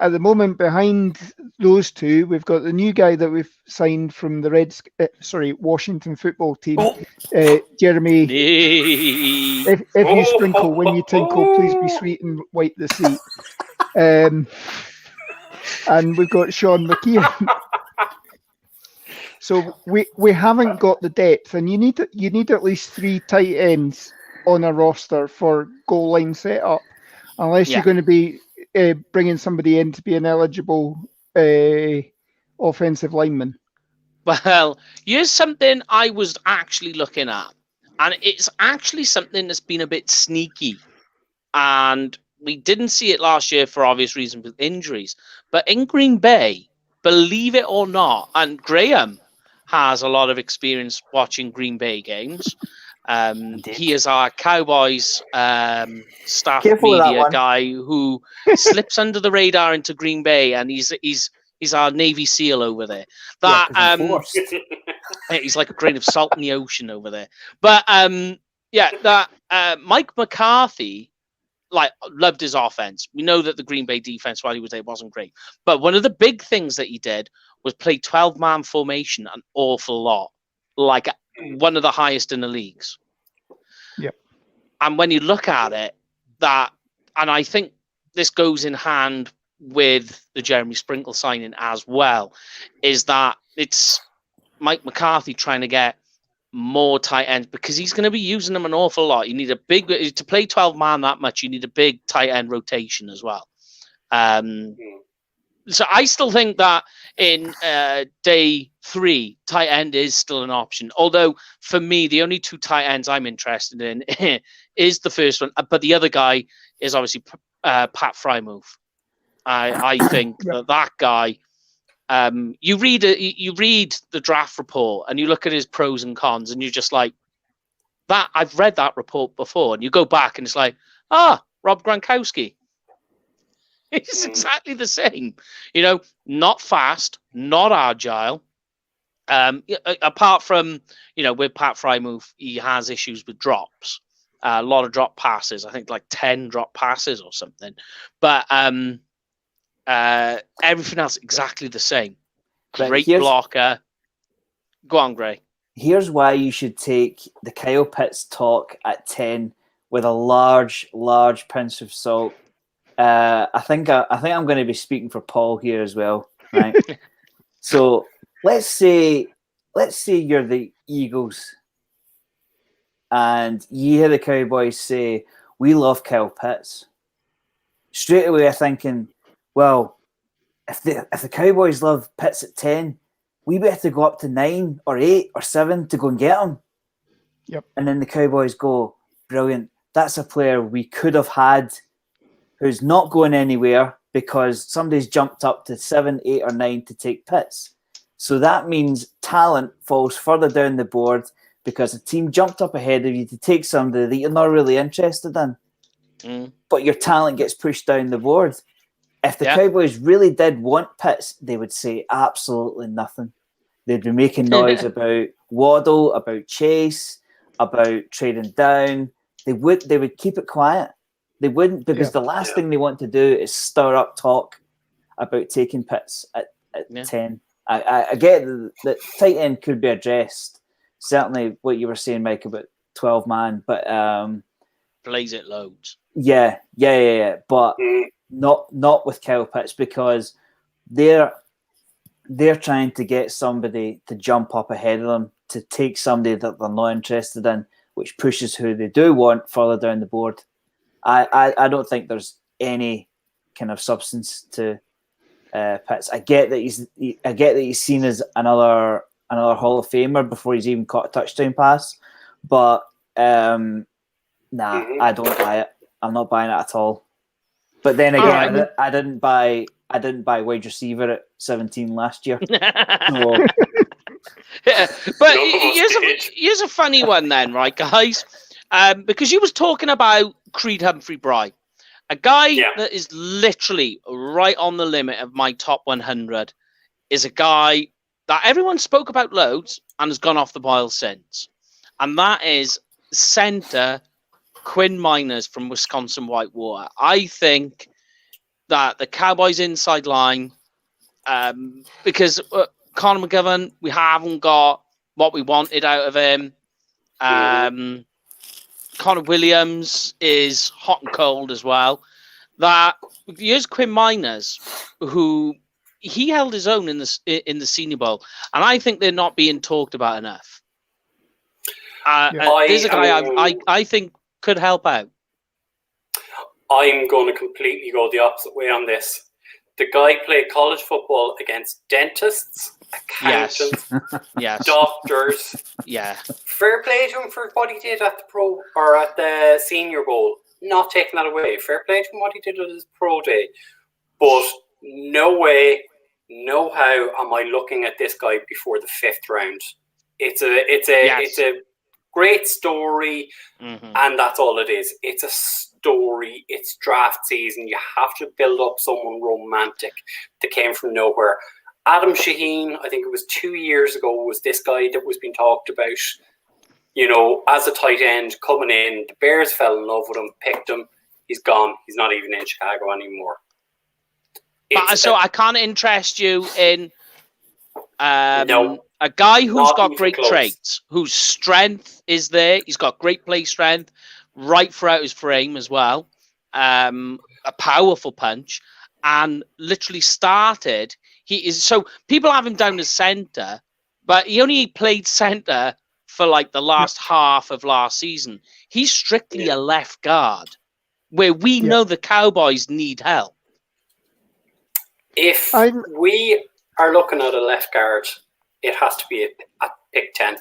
At the moment behind those two, we've got the new guy that we've signed from the Washington football team, Jeremy. If you sprinkle when you tinkle, please be sweet and wipe the seat. And we've got Sean McKeon. So we haven't got the depth, and you need at least 3 tight ends on a roster for goal line setup, unless you're going to be bringing somebody in to be an eligible offensive lineman. Well, here's something I was actually looking at, and it's actually something that's been a bit sneaky, and we didn't see it last year for obvious reasons with injuries. But in Green Bay, believe it or not, and Graham has a lot of experience watching Green Bay games. He is our Cowboys staff media guy who slips under the radar into Green Bay, and he's our Navy SEAL over there. He's like a grain of salt in the ocean over there. But Mike McCarthy loved his offense. We know that the Green Bay defense while he was there wasn't great, but one of the big things that he did was play 12-man formation an awful lot, like one of the highest in the leagues. Yep. And when you look at it, and I think this goes in hand with the Jeremy Sprinkle signing as well, is that it's Mike McCarthy trying to get more tight ends, because he's going to be using them an awful lot. You need to play 12-man that much, you need a big tight end rotation as well. So I still think that in day 3, tight end is still an option. Although for me, the only 2 tight ends I'm interested in is the first one, but the other guy is obviously Pat Frymouth. I think that guy. You read the draft report and you look at his pros and cons, and you're just like, that I've read that report before, and you go back and it's like, Rob Gronkowski. It's exactly the same, not fast, not agile. Apart from, with Pat Frymouth, he has issues with drops, a lot of drop passes. I think like 10 drop passes or something. But everything else exactly the same. Great blocker. Go on, Gray. Here's why you should take the Kyle Pitts talk at 10 with a large pinch of salt. I think I'm going to be speaking for Paul here as well, right? So let's say you're the Eagles, and you hear the Cowboys say, "We love Kyle Pitts." Straight away, I'm thinking, well, if the Cowboys love Pitts at 10, we better go up to 9 or 8 or 7 to go and get him. Yep. And then the Cowboys go, brilliant. That's a player we could have had who's not going anywhere because somebody's jumped up to 7, 8, or 9 to take Pitts. So that means talent falls further down the board because a team jumped up ahead of you to take somebody that you're not really interested in. But your talent gets pushed down the board. If the Cowboys really did want Pitts, they would say absolutely nothing. They'd be making noise about Waddle, about Chase, about trading down. They would keep it quiet. They wouldn't, because the last thing they want to do is stir up talk about taking Pitts at 10. I get that tight end could be addressed. Certainly what you were saying, Mike, about 12-man, but plays it loads. Yeah. But not with Kyle Pitts, because they're trying to get somebody to jump up ahead of them to take somebody that they're not interested in, which pushes who they do want further down the board. I don't think there's any kind of substance to Pitts. I get that he's seen as another Hall of Famer before he's even caught a touchdown pass, but I don't buy it. I'm not buying it at all. But then again, I didn't buy wide receiver at 17 last year. So Yeah. But here's a funny one then, right, guys? Because you was talking about Creed Humphrey-Bry, a guy that is literally right on the limit of my top 100, is a guy that everyone spoke about loads and has gone off the boil since. And that is center Quinn Miners from Wisconsin Whitewater. I think that the Cowboys inside line, because Connor McGovern, we haven't got what we wanted out of him. Connor Williams is hot and cold as well. That here's Quinn Miners, who he held his own in the Senior Bowl, and I think they're not being talked about enough. There's a guy I think could help out. I'm going to completely go the opposite way on this. The guy played college football against dentists, accountants, doctors. Yeah. Fair play to him for what he did at the pro or at the Senior Bowl. Not taking that away. Fair play to him what he did at his pro day. But no way, no how am I looking at this guy before the 5th round. It's a great story, and that's all it is. It's a story. It's draft season. You have to build up someone romantic that came from nowhere. Adam Shaheen, I think it was 2 years ago, was this guy that was being talked about, you know, as a tight end coming in. The Bears fell in love with him, picked him. He's gone. He's not even in Chicago anymore. So I can't interest you in no. A guy who's got great traits, whose strength is there. He's got great play strength, right throughout his frame as well. A powerful punch, and literally started. So people have him down as center, but he only played center for like the last half of last season. He's strictly a left guard, where we know the Cowboys need help. If we are looking at a left guard, it has to be at pick 10.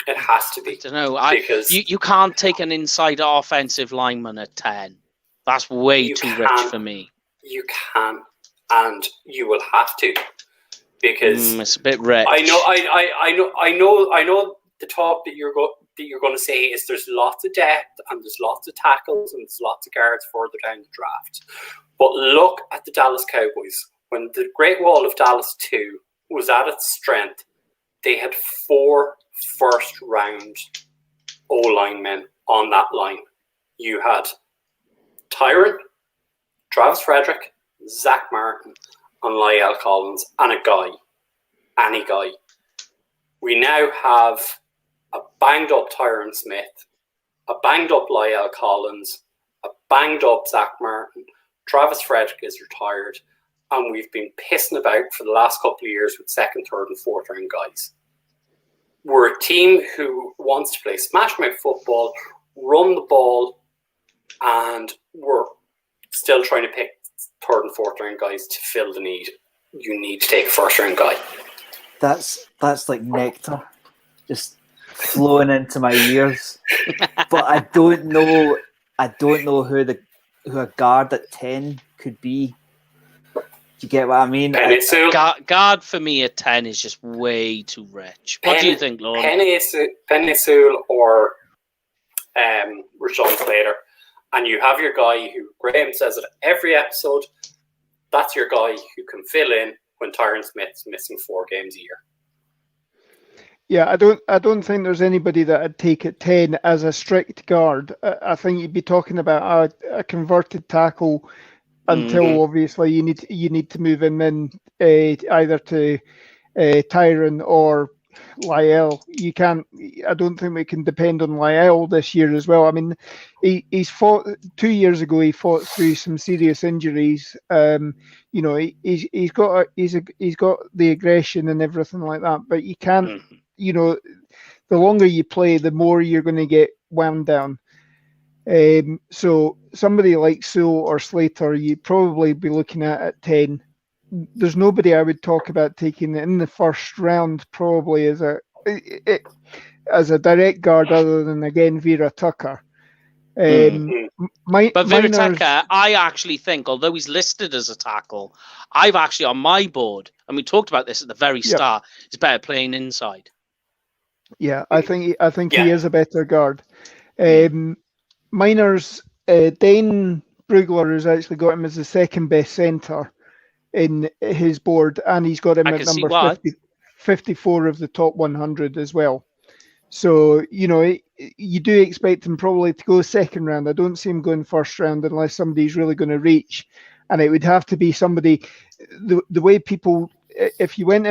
It has to be. I don't know. Because you can't take an inside offensive lineman at 10. That's way too rich for me. You can, and you will have to, because it's a bit rich. I know. The talk that you're going to say is there's lots of depth and there's lots of tackles and there's lots of guards further down the draft. But look at the Dallas Cowboys. When the Great Wall of Dallas 2 was at its strength, they had 4 first-round O-linemen on that line. You had Tyron, Travis Frederick, Zach Martin, and Lyle Collins, and any guy. We now have a banged-up Tyron Smith, a banged-up Lyle Collins, a banged-up Zach Martin. Travis Frederick is retired, and we've been pissing about for the last couple of years with 2nd, 3rd, and 4th round guys. We're a team who wants to play smash-mouth football, run the ball, and we're still trying to pick 3rd and 4th round guys to fill the need. You need to take a 1st round guy. That's like nectar, just flowing into my ears. But I don't know who a guard at 10 could be. Do you get what I mean? Guard for me at 10 is just way too rich. What do you think, Lord? Penny Sewell or Rashawn Slater. And you have your guy who, Graham says it every episode, that's your guy who can fill in when Tyron Smith's missing 4 games a year. Yeah, I don't think there's anybody that I'd take at 10 as a strict guard. I think you'd be talking about a converted tackle until obviously you need to move him in either to Tyron or Lyle. You can't. I don't think we can depend on Lyle this year as well. I mean, he's fought 2 years ago. He fought through some serious injuries. You know, he's got the aggression and everything like that. But you can't. You know, the longer you play, the more you're going to get wound down. So somebody like Sewell or Slater, you'd probably be looking at 10. There's nobody I would talk about taking in the 1st round probably as a direct guard other than, again, Vera Tucker. But Virateka, I actually think, although he's listed as a tackle, I've actually on my board, and we talked about this at the very start, is better playing inside. Yeah, I think he is a better guard. Miners, Dane Brugler has actually got him as the second best centre in his board, and he's got him at number 54 of the top 100 as well. So, you know, you do expect him probably to go second round. I don't see him going first round unless somebody's really going to reach. And it would have to be somebody, the way people, if you went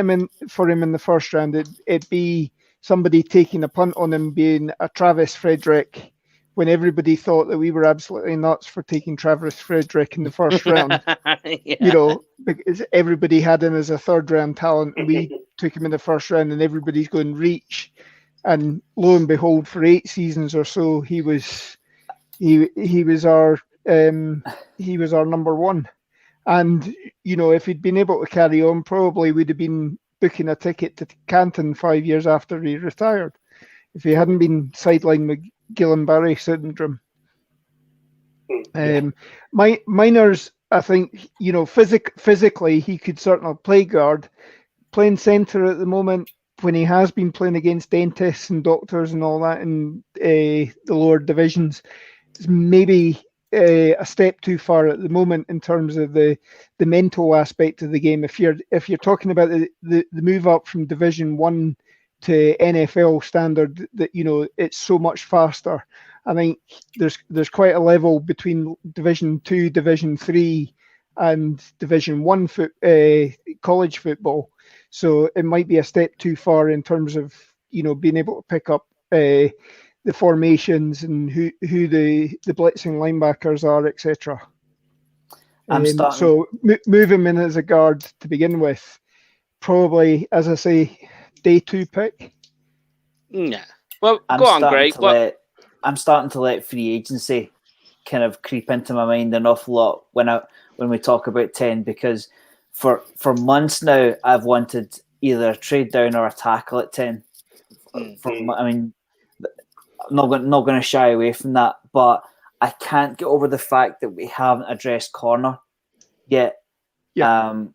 for him in the first round, it'd be somebody taking a punt on him being a Travis Frederick, when everybody thought that we were absolutely nuts for taking Travis Frederick in the first round. You know, because everybody had him as a third round talent, and we took him in the first round, and everybody's going reach. And lo and behold, for 8 seasons or so, he was our number one. And you know, if he'd been able to carry on, probably we'd have been booking a ticket to Canton 5 years after he retired, if he hadn't been sidelined with Guillain-Barré syndrome. Miners, I think, you know, physically he could certainly play guard. Playing centre at the moment, when he has been playing against dentists and doctors and all that in the lower divisions, is maybe a step too far at the moment in terms of the mental aspect of the game. If you're talking about the move up from Division 1 to NFL standard, that, you know, it's so much faster. I think there's quite a level between Division 2, Division 3 and Division 1 college football. So it might be a step too far in terms of, you know, being able to pick up the formations and who the blitzing linebackers are, etc. So move him in as a guard to begin with. Probably, as I say, day 2 pick. Yeah. Well, go on, Greg. I'm starting to let free agency kind of creep into my mind an awful lot when we talk about 10, because for months now I've wanted either a trade down or a tackle at 10. I mean, I'm not going to shy away from that, but I can't get over the fact that we haven't addressed corner yet. I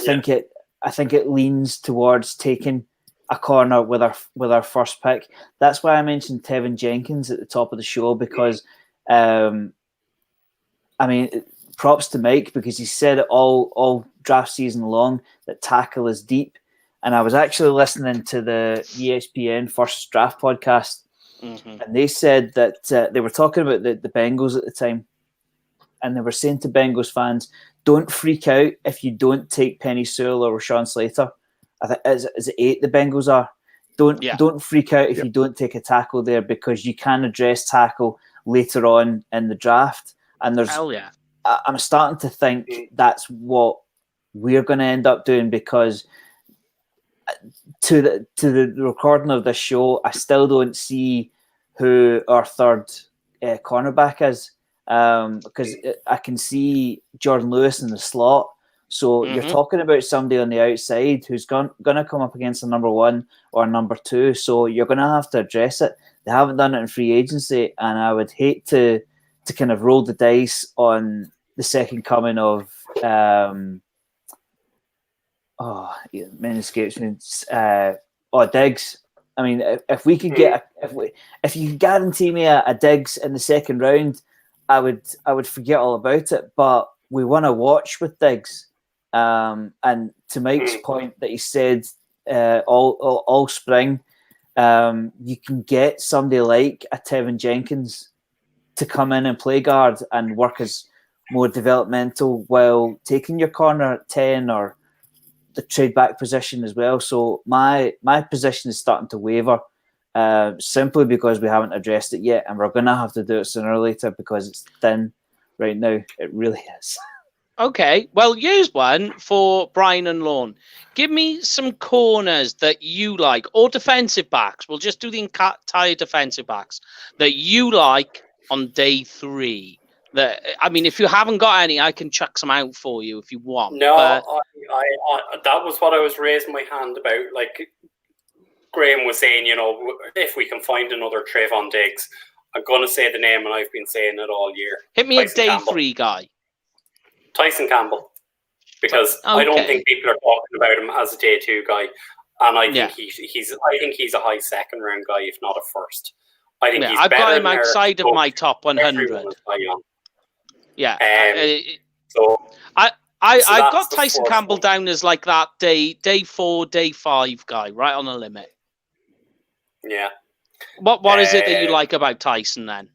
think it leans towards taking a corner with our first pick. That's why I mentioned Tevin Jenkins at the top of the show, because I mean, props to Mike, because he said it all draft season long that tackle is deep. And I was actually listening to the ESPN First Draft podcast, and they said that they were talking about the Bengals at the time, and they were saying to Bengals fans, don't freak out if you don't take Penny Sewell or Rashawn Slater. I think is it 8 the Bengals are. Don't freak out if you don't take a tackle there, because you can address tackle later on in the draft. And I'm starting to think that's what we're going to end up doing, because to the recording of this show, I still don't see who our third cornerback is, because I can see Jordan Lewis in the slot. So you're talking about somebody on the outside who's going to come up against a number 1 or a number 2. So you're going to have to address it. They haven't done it in free agency, and I would hate to kind of roll the dice on the second coming of many escapes me. Diggs. I mean, if we could get if you could guarantee me a Diggs in the second round, I would forget all about it. But we want to watch with Diggs. And to Mike's point that he said all spring, you can get somebody like a Tevin Jenkins to come in and play guard and work as more developmental while taking your corner at 10 or the trade back position as well. So my position is starting to waver, simply because we haven't addressed it yet, and we're going to have to do it sooner or later because it's thin right now. It really is. Okay, well, here's one for Brian and Lorne. Give me some corners that you like, or defensive backs. We'll just do the entire defensive backs that you like on day 3. I mean, if you haven't got any, I can chuck some out for you if you want. No, I that was what I was raising my hand about. Like Graham was saying, you know, if we can find another Trayvon Diggs, I'm going to say the name, and I've been saying it all year. Hit me Tyson a day Campbell. 3 guy. Tyson Campbell. Because I don't think people are talking about him as a day 2 guy. And I think he's a high second round guy, if not a first. I think he's I've better got him than outside of my top 100. Yeah. I've got Tyson Campbell down as like that day 4, day 5 guy, right on the limit. Yeah. What is it that you like about Tyson then?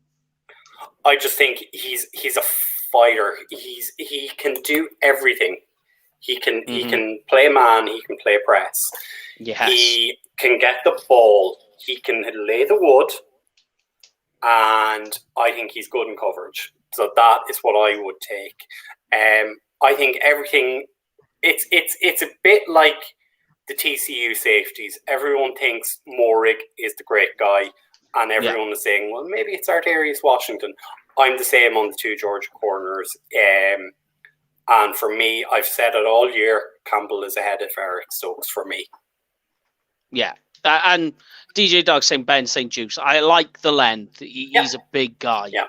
I just think he's a fighter. He can do everything. He can play man. He can play press. Yes. He can get the ball. He can lay the wood, and I think he's good in coverage. So that is what I would take. I think everything. It's a bit like the TCU safeties. Everyone thinks Morig is the great guy, and everyone is saying, well, maybe it's Artarius Washington. I'm the same on the 2 Georgia corners. And for me, I've said it all year, Campbell is ahead of Eric Stokes for me. Yeah. And DJ Dog saying Ben St. Juice. I like the length. He's a big guy. Yeah.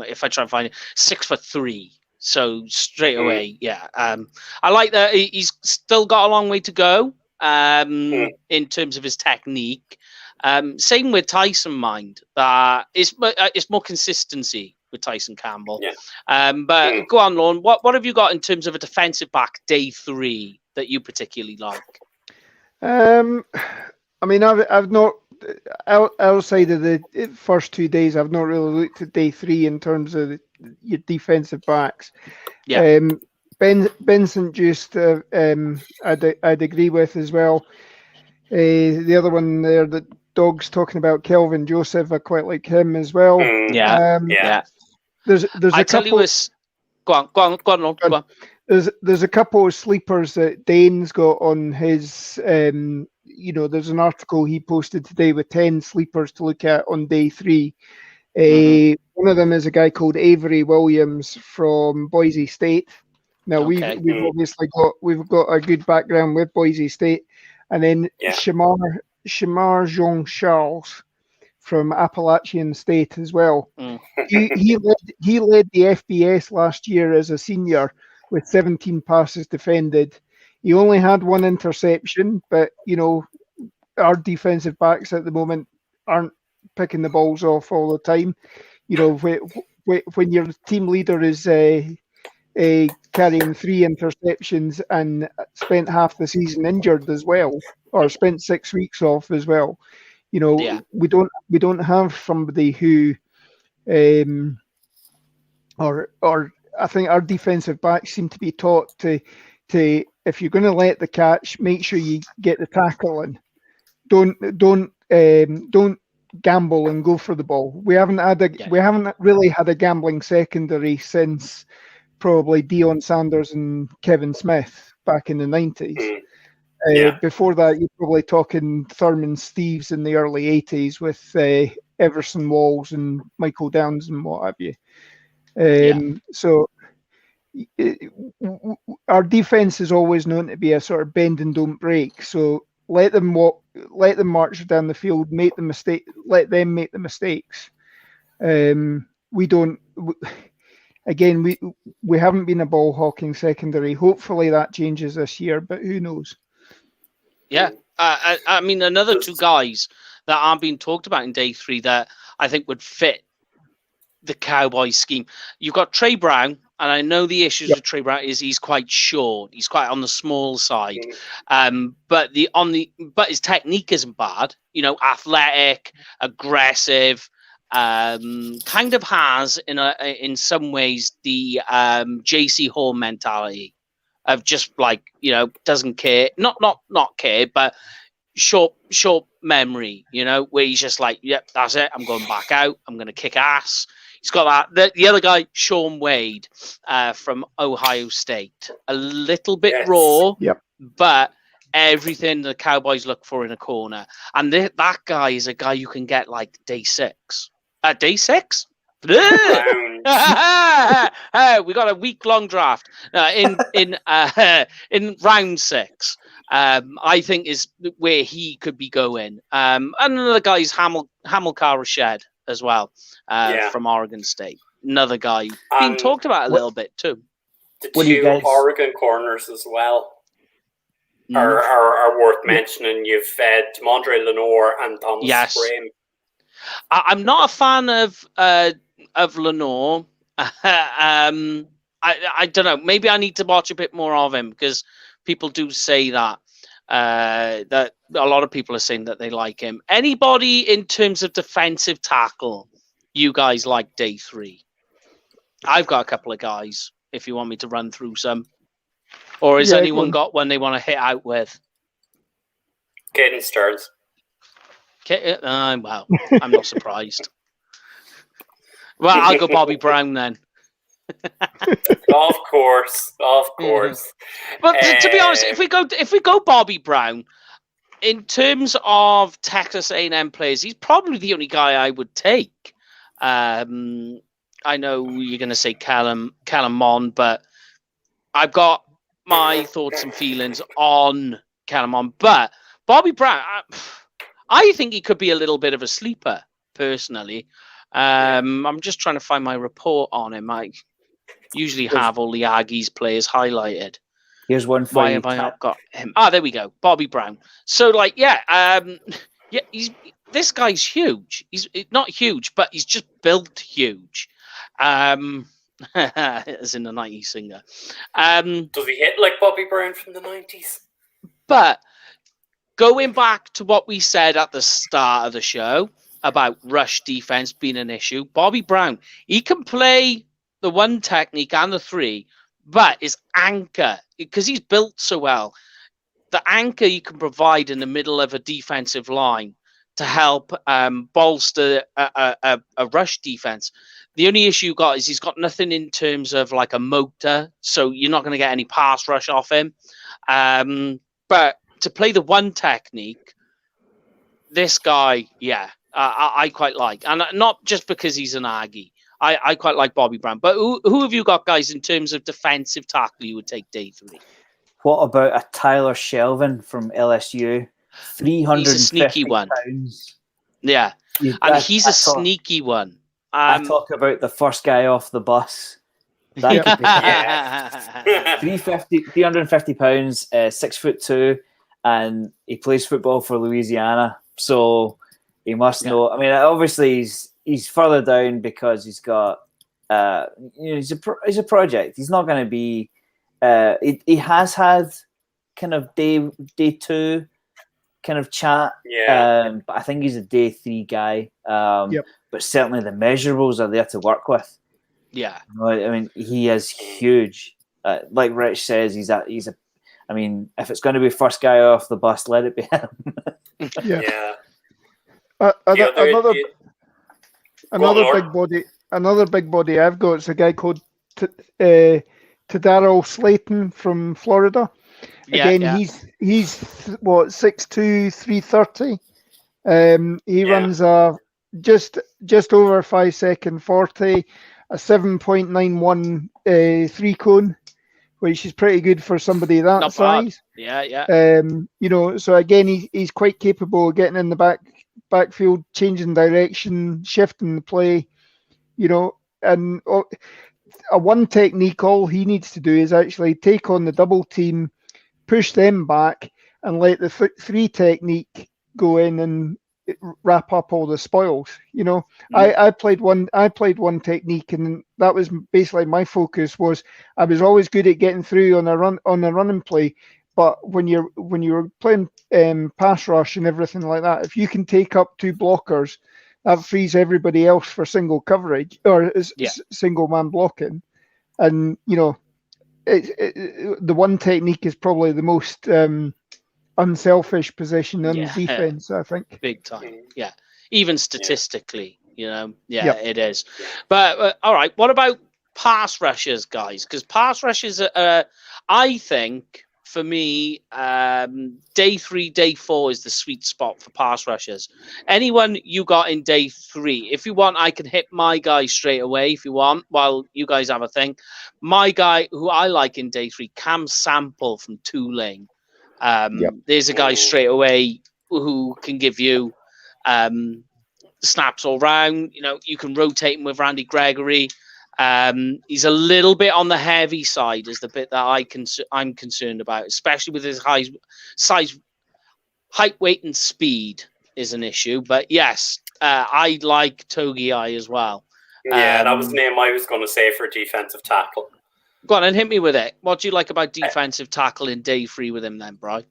If I try and find it, 6'3". So straight away, I like that. He's still got a long way to go in terms of his technique. Same with Tyson, mind that it's more consistency with Tyson Campbell. Yeah. But go on, Lorne. What have you got in terms of a defensive back day 3 that you particularly like? I mean, I've not outside of the first 2 days. I've not really looked at day 3 in terms of your defensive backs. Yeah. Benson just I'd agree with as well. The other one there that Dog's talking about, Kelvin Joseph, I quite like him as well. Yeah. There's I a tell couple. You go on. There's a couple of sleepers that Dane's got on his. There's an article he posted today with 10 sleepers to look at on day 3. One of them is a guy called Avery Williams from Boise State. Now we've obviously got a good background with Boise State, and then Shamar Jean Charles from Appalachian State as well. He led the FBS last year as a senior with 17 passes defended. He only had 1 interception, but our defensive backs at the moment aren't picking the balls off all the time. When your team leader is carrying 3 interceptions and spent half the season injured as well, or spent 6 weeks off as well, we don't have somebody who, or I think our defensive backs seem to be taught to if you're going to let the catch, make sure you get the tackle in. Don't gamble and go for the ball. We haven't really had a gambling secondary since probably Deion Sanders and Kevin Smith back in the 90s. Before that, you're probably talking Thurman Steves in the early 80s with Everson Walls and Michael Downs and what have you. So our defense is always known to be a sort of bend and don't break. So let them march down the field, let them make the mistakes. We haven't been a ball hawking secondary. Hopefully that changes this year, but who knows? Yeah. I mean, another 2 guys that aren't being talked about in day 3 that I think would fit the Cowboys scheme. You've got Trey Brown, and I know the issues with Trey Brown is he's quite short. He's quite on the small side. But his technique isn't bad. Athletic, aggressive, kind of has in some ways the JC Hall mentality of just like, doesn't care, not care, but short memory, where he's just like, yep, that's it. I'm going back out. I'm going to kick ass. He's got that. The other guy, Sean Wade, from Ohio State, a little bit raw, but everything the Cowboys look for in a corner. And that guy is a guy you can get like day 6. Day 6? We got a week-long draft in round 6. I think is where he could be going. And another guy is Hamilcar Rashad as well from Oregon State. Another guy being And talked about a little bit too. The What do you two guys- Oregon corners as well are worth mentioning. You've Demondre Lenore and Thomas Graham. I'm not a fan of Lenore. I don't know. Maybe I need to watch a bit more of him because people do say that. That a lot of people are saying that they like him. Anybody in terms of defensive tackle, you guys like day 3? I've got a couple of guys. If you want me to run through some, or has anyone got one they want to hit out with? Caden Stearns. Well, I'm not surprised. Well, I'll go Bobby Brown then. Of course. But to be honest, if we go Bobby Brown, in terms of Texas A&M players, he's probably the only guy I would take. I know you're going to say Callum Mond, but I've got my thoughts and feelings on Callum Mond. But Bobby Brown, I think he could be a little bit of a sleeper, personally. I'm just trying to find my report on him. I usually have all the Aggies players highlighted. Here's one for Why you. have I not got him? There we go. Bobby Brown. So, this guy's huge. He's not huge, but he's just built huge. As in the 90s singer. Does he hit like Bobby Brown from the 90s? But going back to what we said at the start of the show about rush defense being an issue, Bobby Brown, he can play the 1 technique and the 3, but his anchor, because he's built so well, the anchor you can provide in the middle of a defensive line to help bolster a rush defense. The only issue you got is he's got nothing in terms of like a motor, so you're not going to get any pass rush off him. But to play the 1 technique, this guy, I quite like. And not just because he's an Aggie. I quite like Bobby Brown. But who have you got, guys, in terms of defensive tackle you would take day 3? What about a Tyler Shelvin from LSU? 350 He's a sneaky one. pounds. Yeah. He's a sneaky one. I talk about the first guy off the bus. That could be 350 pounds, 6'2", and he plays football for Louisiana. So he must know. I mean, obviously he's further down because he's got he's a project. He's not going to be. He has had kind of day 2 kind of chat. But I think he's a day 3 guy. But certainly the measurables are there to work with. Yeah, I mean, he is huge. Like Rich says, he's a. I mean, if it's going to be first guy off the bus, let it be him. Another big body I've got is a guy called Tadaro Slayton from Florida. He's 6'2", 330. He runs a just over 5 second 40, a 7.91 3 cone, which is pretty good for somebody that Not size. Bad. So again, he's quite capable of getting in the backfield, changing direction, shifting the play. And a 1 technique, all he needs to do is actually take on the double team, push them back, and let the 3 technique go in and wrap up all the spoils. I played one technique, and that was basically my focus. Was I was always good at getting through on a running play, but when you're playing pass rush and everything like that, if you can take up 2 blockers, that frees everybody else for single coverage or single man blocking. And the 1 technique is probably the most unselfish position in defense, I think. Big time. Yeah. Even statistically, it is. But all right, what about pass rushers, guys? Because pass rushers I think for me, day 3, day 4 is the sweet spot for pass rushers. Anyone you got in day 3? If you want, I can hit my guy straight away if you want, while you guys have a think. My guy who I like in day 3, Cam Sample from Tulane. There's a guy straight away who can give you snaps all round. You can rotate him with Randy Gregory. He's a little bit on the heavy side, is the bit that I'm concerned about, especially with his size, height, weight, and speed is an issue. But yes, I like Togiai as well. Yeah, that was the name I was going to say for defensive tackle. Go on and hit me with it. What do you like about defensive tackle in day 3 with him then, Bri?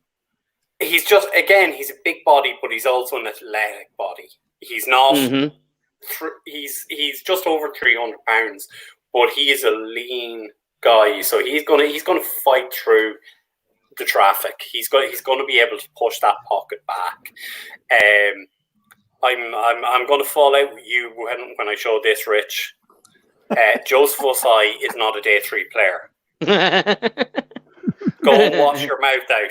He's a big body, but he's also an athletic body. He's not. Mm-hmm. He's just over 300 pounds, but he is a lean guy. So he's gonna fight through the traffic. He's going to be able to push that pocket back. I'm going to fall out with you when I show this, Rich. Joseph Osai is not a day 3 player. Go and wash your mouth out.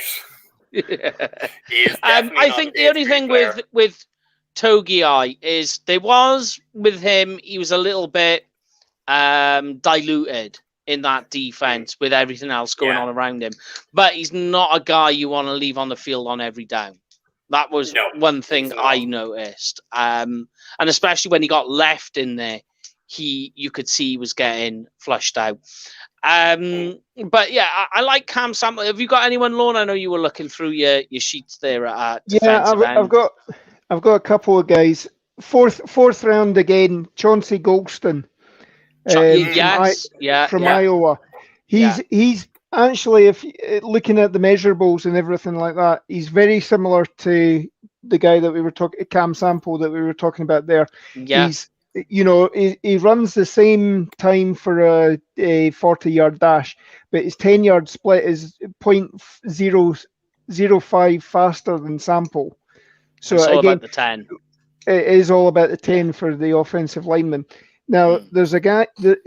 He is definitely I think the only thing with Togiai is with him, he was a little bit diluted in that defense with everything else going on around him. But he's not a guy you want to leave on the field on every down. That was one thing I noticed. And especially when he got left in there, you could see he was getting flushed out. But yeah, I like Cam Sample. Have you got anyone, Lorne? I know you were looking through your sheets there at defensive end. I've got a couple of guys. Fourth round again, Chauncey Golston. From Iowa. He's actually, if looking at the measurables and everything like that, he's very similar to the guy that we were talking, Cam Sample, that we were talking about there. Yeah. He runs the same time for a 40-yard dash, but his 10-yard split is 0.005 faster than Sample. So it's all again, about the 10. It is all about the 10 for the offensive lineman. Now, there's a guy that,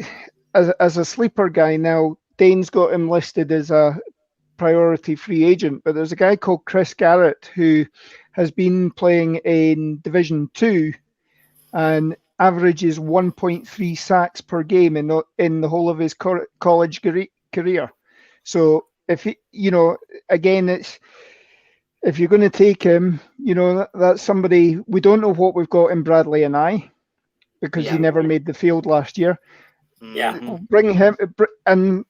as a sleeper guy now, Dane's got him listed as a priority free agent, but there's a guy called Chris Garrett who has been playing in Division 2 and averages 1.3 sacks per game in the whole of his college career. So if again, if you're going to take him, that's somebody. We don't know what we've got in Bradley and I, because he never made the field last year. Yeah, bring him, and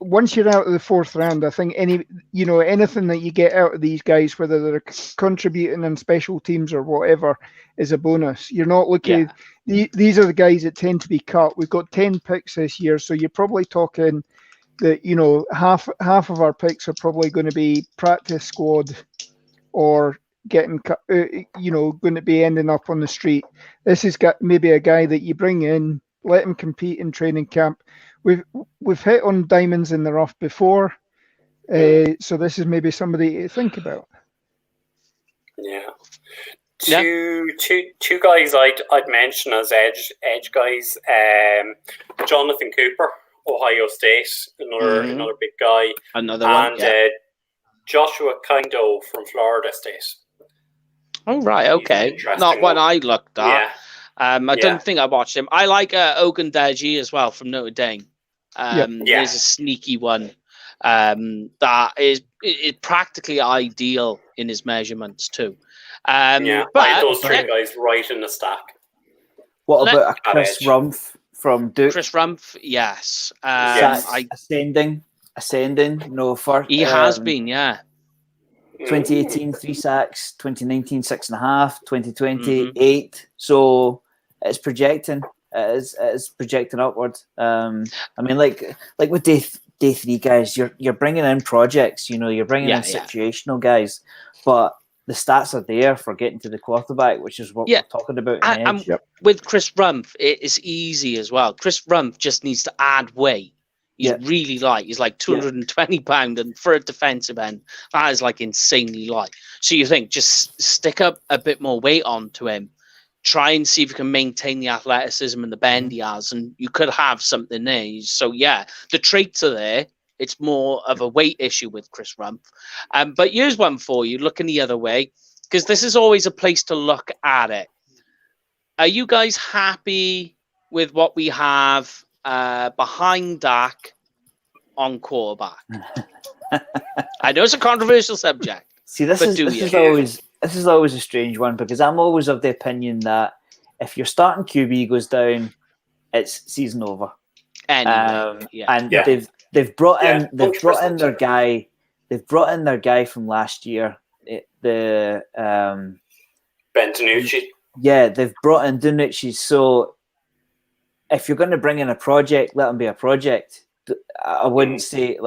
once you're out of the 4th round, I think anything that you get out of these guys, whether they're contributing in special teams or whatever, is a bonus. You're not looking. These are the guys that tend to be cut. We've got 10 picks this year, so you're probably talking that half of our picks are probably going to be practice squad or getting cut. Going to be ending up on the street. This has got maybe a guy that you bring in. Let him compete in training camp. We've hit on diamonds in the rough before, so this is maybe somebody to think about. Yeah, two guys I'd mention as edge guys. Jonathan Cooper, Ohio State, another big guy. Another one, and Joshua Kindo from Florida State. Oh right, okay, not one I looked at. Yeah. I don't think I watched him. I like Ogundeji as well from Notre Dame. There's a sneaky one that is practically ideal in his measurements too. But those 3 guys right in the stack. What about Chris Rumph from Duke? Chris Rumph, yes. Ascending. He has been, 2018, 3 sacks. 2019, 6.5. 2020, 8. So it's projecting. It's projecting upward. I mean, like with day 3 guys, you're bringing in projects. You're bringing in situational guys, but the stats are there for getting to the quarterback, which is what we're talking about. And with Chris Rumph, it's easy as well. Chris Rumph just needs to add weight. He's really light. He's like 220 pounds, and for a defensive end, that is like insanely light. So you think just stick up a bit more weight onto him, try and see if you can maintain the athleticism and the bend he has, and you could have something there. So the traits are there. It's more of a weight issue with Chris Rumph. But here's one for you, looking the other way, because this is always a place to look at it. Are you guys happy with what we have behind Dak on quarterback? I know it's a controversial subject. See, this is always a strange one, because I'm always of the opinion that if your starting QB goes down, it's season over. Anyway, and they've brought in their 100%. guy. They've brought in their guy from last year. Ben DiNucci. Yeah, they've brought in DiNucci. So if you're going to bring in a project, let him be a project. I wouldn't say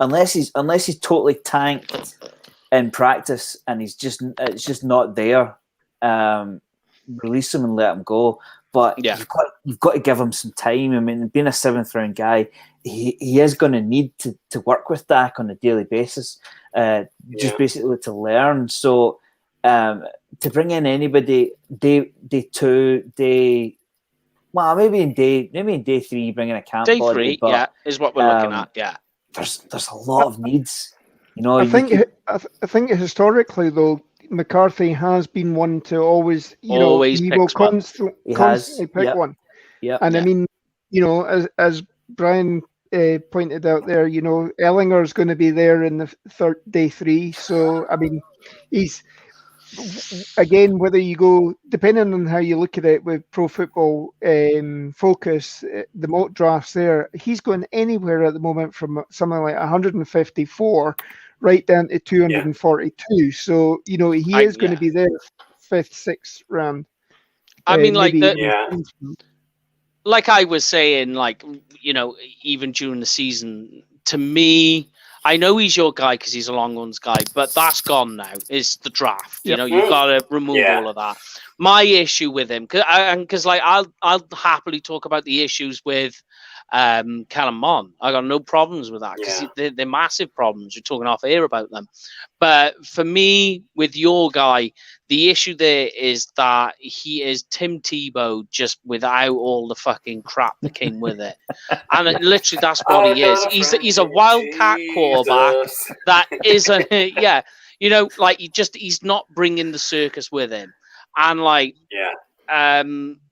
unless he's totally tanked in practice and it's just not there. Release him and let him go. But you've got to give him some time. I mean, being a 7th round guy, he is going to need to work with Dak on a daily basis, just basically to learn. So to bring in anybody day 2, maybe in day 3, bringing a camp day body, 3, is what we're looking at. Yeah, there's a lot of needs. I think historically though, McCarthy has been one to always he will constantly pick one. Yeah, and I mean, as Brian pointed out there, Ellinger's going to be there in the day 3. So I mean, he's again, whether you go depending on how you look at it with Pro Football Focus, the mock drafts there, he's going anywhere at the moment from something like 154. Right down to 242. So, he is going to be there 5th, 6th round. I mean, like I was saying, even during the season, to me, I know he's your guy because he's a long runs guy, but that's gone now. It's the draft. You've got to remove all of that. My issue with him, because I'll happily talk about the issues with Kellen Mond. I got no problems with that because they're massive problems. We're talking off air about them. But for me, with your guy, the issue there is that he is Tim Tebow just without all the fucking crap that came with it. And literally, that's what he is. He's a wildcat quarterback that isn't. He's not bringing the circus with him. And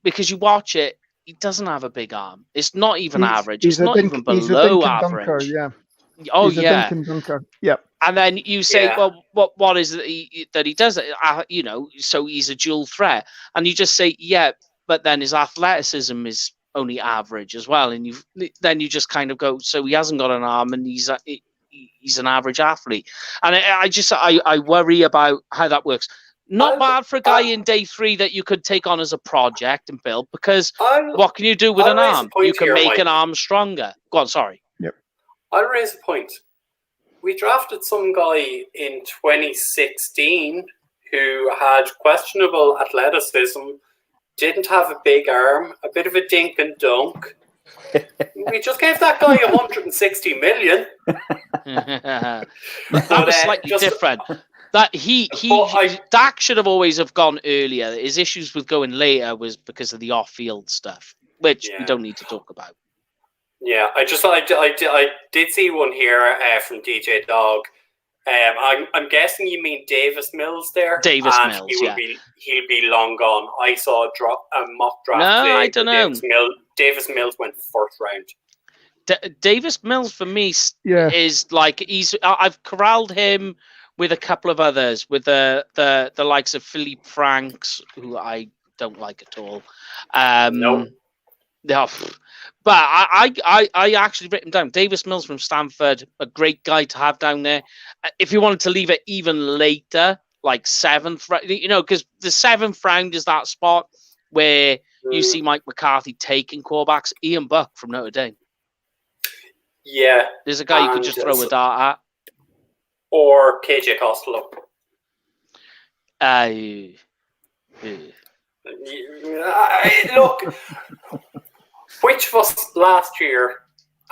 because you watch it. He doesn't have a big arm. It's not even average. It's not even below average. Dunker, Oh, he's a Duncan Dunker. Yeah. And then you say, well, what is it that he does? So he's a dual threat. And you just say, but then his athleticism is only average as well. And then you just kind of go, so he hasn't got an arm and he's an average athlete. And I worry about how that works. Not bad for a guy in day 3 that you could take on as a project and build, because what can you do with an arm? You can make an arm stronger. Go on, sorry. Yep. I'll raise a point. We drafted some guy in 2016 who had questionable athleticism, didn't have a big arm, a bit of a dink and dunk. We just gave that guy 160 million. That was slightly different. That Dak should have always have gone earlier. His issues with going later was because of the off-field stuff, which we don't need to talk about. Yeah, I did see one here from DJ Dog. I'm guessing you mean Davis Mills there. Davis Mills, he'll be long gone. I saw a mock draft. No, I don't know. Davis Mills went 4th round. Davis Mills for me is I've corralled him with a couple of others, with the likes of Philippe Franks, who I don't like at all. No. But I actually written down Davis Mills from Stanford, a great guy to have down there. If you wanted to leave it even later, like 7th, because the 7th round is that spot where you see Mike McCarthy taking quarterbacks. Ian Buck from Notre Dame. Yeah. There's a guy you could just throw a dart at. Or KJ Costello. Look, which of us last year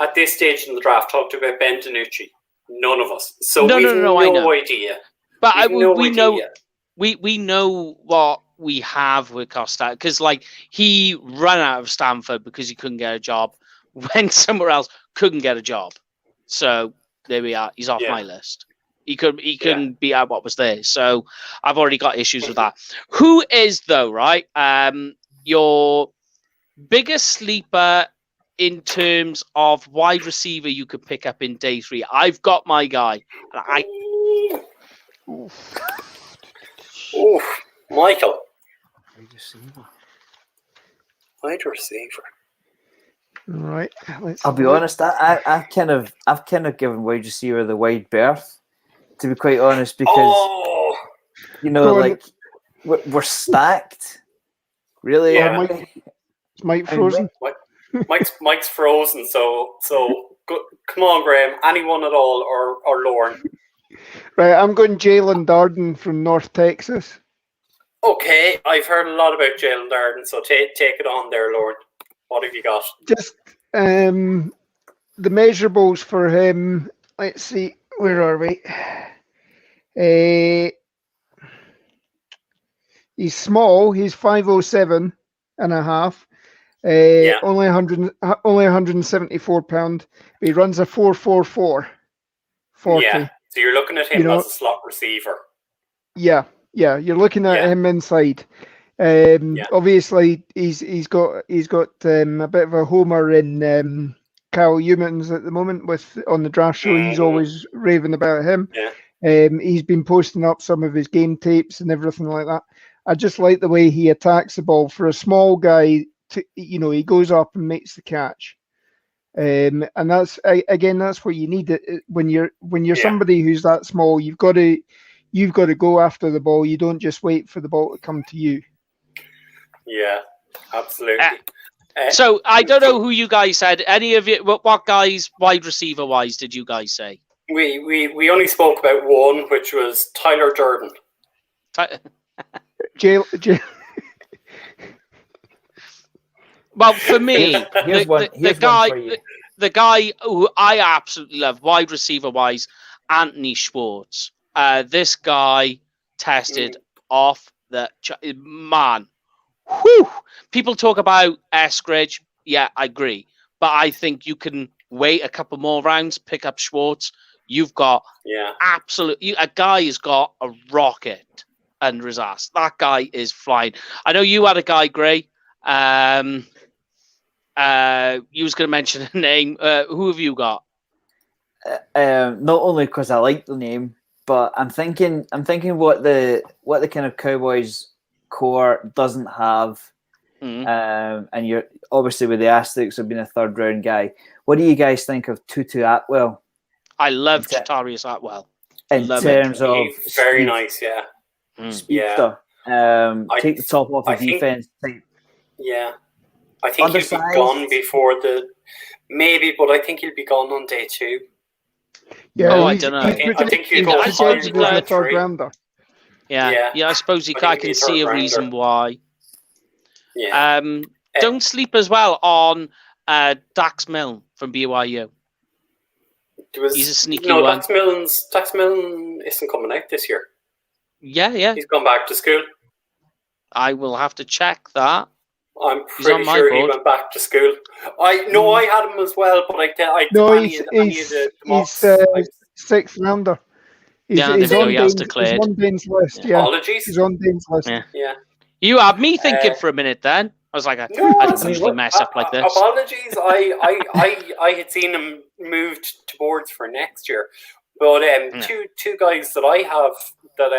at this stage in the draft talked about Ben DiNucci? None of us. So we have no idea. But we know what we have with Costa, because he ran out of Stanford because he couldn't get a job, went somewhere else, couldn't get a job. So there we are. He's off my list. He couldn't beat out what was there. So I've already got issues with that. Who is, though, right, your biggest sleeper in terms of wide receiver you could pick up in day 3? I've got my guy. Michael. Wide receiver. Wide receiver. Right. I'll be honest. I've kind of given wide receiver the wide berth, to be quite honest, because like we're stacked. Really, Yeah. Is Mike frozen? Mike's frozen. So go, come on, Graham. Anyone at all, or Lauren? Right. I'm going Jalen Darden from North Texas. Okay, I've heard a lot about Jalen Darden, so take it on there, Lauren. What have you got? Just the measurables for him. Let's see, where are we? He's small. He's 5'07" and a half. Only 174 pound. He runs a 4.44 40. Yeah, so you're looking at him as a slot receiver. Yeah. You're looking at him inside. Obviously, he's got a bit of a homer in Kyle Humans at the moment on the draft show. He's always raving about him. Yeah. He's been posting up some of his game tapes and everything like that. I just like the way he attacks the ball for a small guy. He goes up and makes the catch. And that's what you need when you're somebody who's that small. You've got to go after the ball. You don't just wait for the ball to come to you. Yeah, absolutely. So I don't know who you guys said. Any of you? What guys, wide receiver wise, did you guys say? We only spoke about one, which was Tyler Durden. Well, for me, the guy who I absolutely love, wide receiver wise, Anthony Schwartz. This guy tested off the man. Whew! People talk about Eskridge. Yeah, I agree. But I think you can wait a couple more rounds, pick up Schwartz. You've got a guy who's got a rocket under his ass. That guy is flying. I know you had a guy, Gray. You was going to mention a name. Who have you got? Not only because I like the name, but I'm thinking what the kind of Cowboys core doesn't have, and you're obviously with the asterisks of being a third round guy. What do you guys think of Tutu Atwell? I love Jatarius Atwell. In terms of very nice, speedster. Take the top off the defense. Yeah, I think he'll be gone before but I think he'll be gone on day 2. Yeah, I don't know. I think he'll go a third rounder. Yeah, I suppose I can see a reason why. Yeah. Don't sleep as well on Dax Milne from BYU. He's a sneaky one. Dax Milne isn't coming out this year. Yeah. He's gone back to school. I will have to check that. I'm pretty sure he went back to school. I had him as well, but he's 6th rounder. He's on Dane's list. Yeah. Apologies. He's on Dane's list. Yeah. You had me thinking for a minute then. I was like, I didn't usually mess up like this. Apologies. I had seen him moved to boards for next year. But two guys that I have that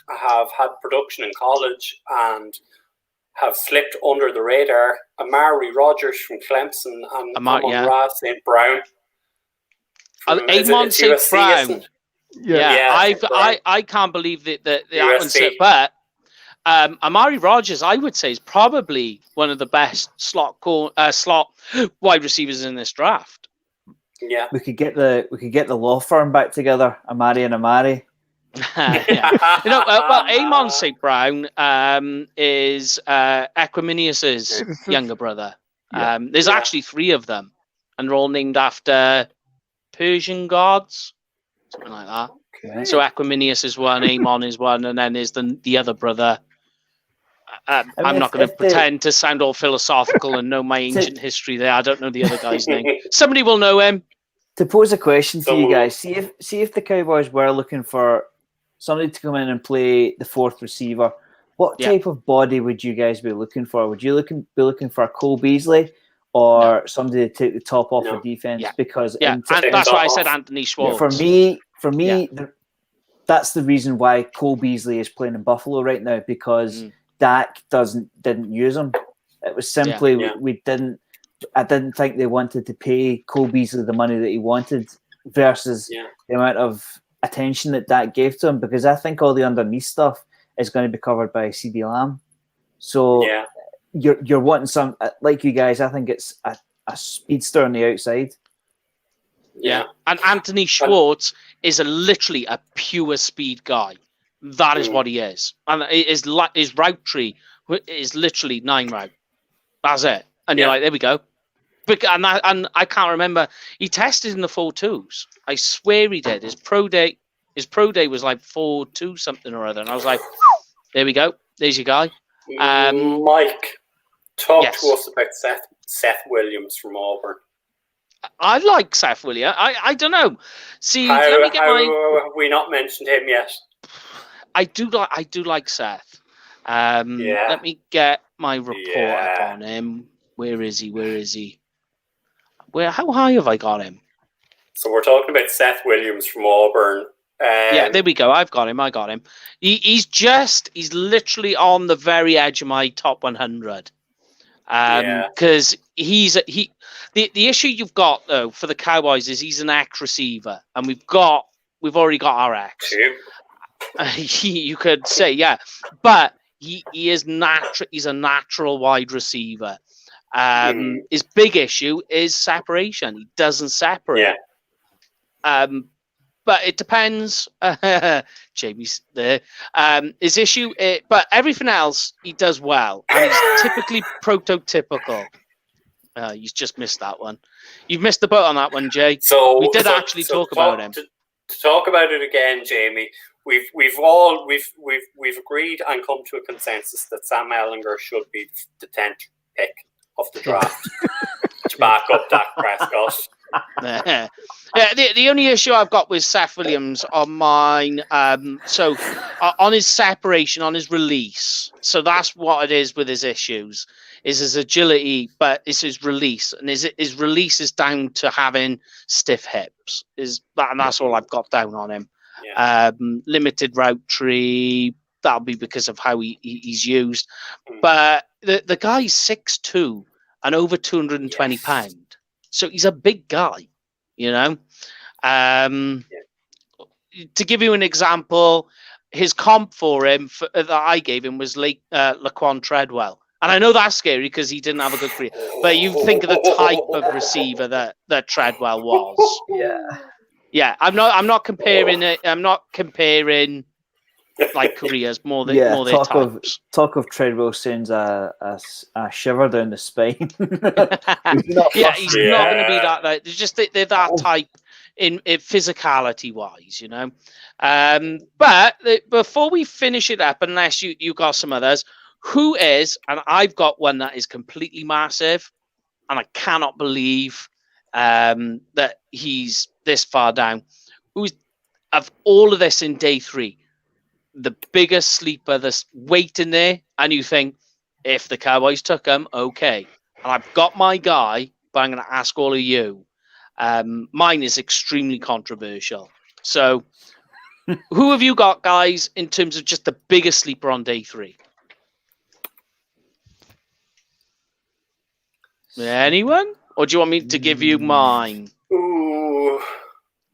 have had production in college and have slipped under the radar: Amari Rogers from Clemson and Amon-Ra St. Brown. Amon St. Brown. I can't believe that one's it, but Amari Rogers, I would say, is probably one of the best slot wide receivers in this draft. Yeah, we could get the law firm back together, Amari and Amari. Well, Amon St. Brown is Equiminius's younger brother. There's actually 3 of them, and they're all named after Persian gods, something like that. Okay. So Equiminius is one, Amon is one, and then there's the other brother. I'm not going to pretend to sound all philosophical and know my ancient history there. I don't know the other guy's name. Somebody will know him. To pose a question to you guys, see if the Cowboys were looking for somebody to come in and play the 4th receiver, what type of body would you guys be looking for? Would you be looking for a Cole Beasley or somebody to take the top off the defense? Yeah. Because and that's why I said Anthony Schwartz. For me, that's the reason why Cole Beasley is playing in Buffalo right now, because Dak didn't use him. It was simply I didn't think they wanted to pay Cole Beasley the money that he wanted versus the amount of attention that gave to him, because I think all the underneath stuff is going to be covered by CeeDee Lamb. So you're wanting some, like you guys, I think it's a speedster on the outside. Yeah. And Anthony Schwartz is literally a pure speed guy. That is what he is. And his route tree is literally 9 route. That's it. And you're like, there we go. And I can't remember. He tested in the 4.2s. I swear he did. His pro day was like 4.2 something or other. And I was like, there we go. There's your guy. Mike, talk to us about Seth Williams from Auburn. I like Seth Williams. I don't know. See, how let me get have we not mentioned him yet? I do like Seth. Let me get my report up on him. Where is he? How high have I got him? So we're talking about Seth Williams from Auburn. There we go. I got him. He's literally on the very edge of my top 100. Because the issue you've got though for the Cowboys is he's an X receiver, and we've already got our X. You could say, but he is natural. He's a natural wide receiver. His big issue is separation. He doesn't separate. But it depends. Jamie's there. His issue, but everything else he does well, and he's typically prototypical. You've just missed that one. You've missed the boat on that one, Jay. So we did actually talk about him. To talk about it again, Jamie. We've agreed and come to a consensus that Sam Ellinger should be the 10th pick of the draft to back up Dak Prescott. The only issue I've got with Seth Williams on mine, on his separation, on his release. So that's what it is with his issues, is his agility, but it's his release. And his release is down to having stiff hips. And that's all I've got down on him. Limited route tree, that'll be because of how he's used. But the guy's 6'2" and over 220 pounds. So he's a big guy, you know. To give you an example, his comp for him that I gave him was Laquan Treadwell. And I know that's scary because he didn't have a good career. But you think of the type of receiver that Treadwell was. Yeah, I'm not comparing it. I'm not comparing like careers more than types. Talk of Treadwell sends a shiver down the spine. He's not going to be that. They're just they're that type in physicality wise, you know. But before we finish it up, unless you got some others, who is? And I've got one that is completely massive, and I cannot believe that he's this far down. Who's of all of this in day 3? The biggest sleeper that's waiting there, and you think, if the Cowboys took him, okay. And I've got my guy, but I'm going to ask all of you. Mine is extremely controversial. So, who have you got, guys, in terms of just the biggest sleeper on day 3? Anyone? Or do you want me to give you mine? Ooh.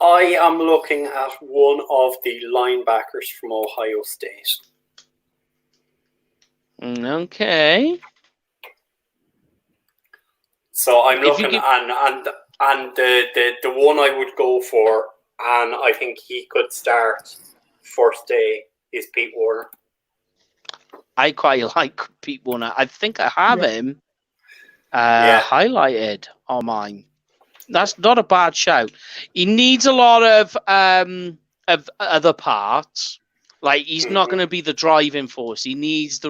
I am looking at one of the linebackers from Ohio State. Okay. So I'm looking, and the one I would go for, and I think he could start first day, is Pete Warner. I quite like Pete Warner. I think I have him highlighted on mine. That's not a bad shout. He needs a lot of other parts. Like he's not going to be the driving force. He needs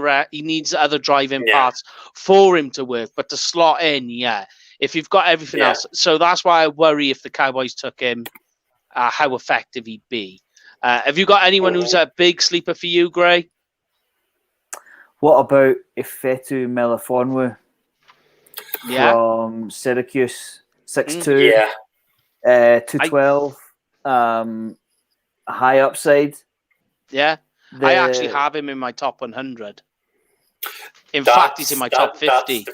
other driving parts for him to work. But to slot in, if you've got everything else, so that's why I worry if the Cowboys took him, how effective he'd be. Have you got anyone who's a big sleeper for you, Gray? What about Ifeatu Melifonwu from Syracuse? 6'2", 212, high upside. Yeah, I actually have him in my top 100. In fact, he's in my top 50.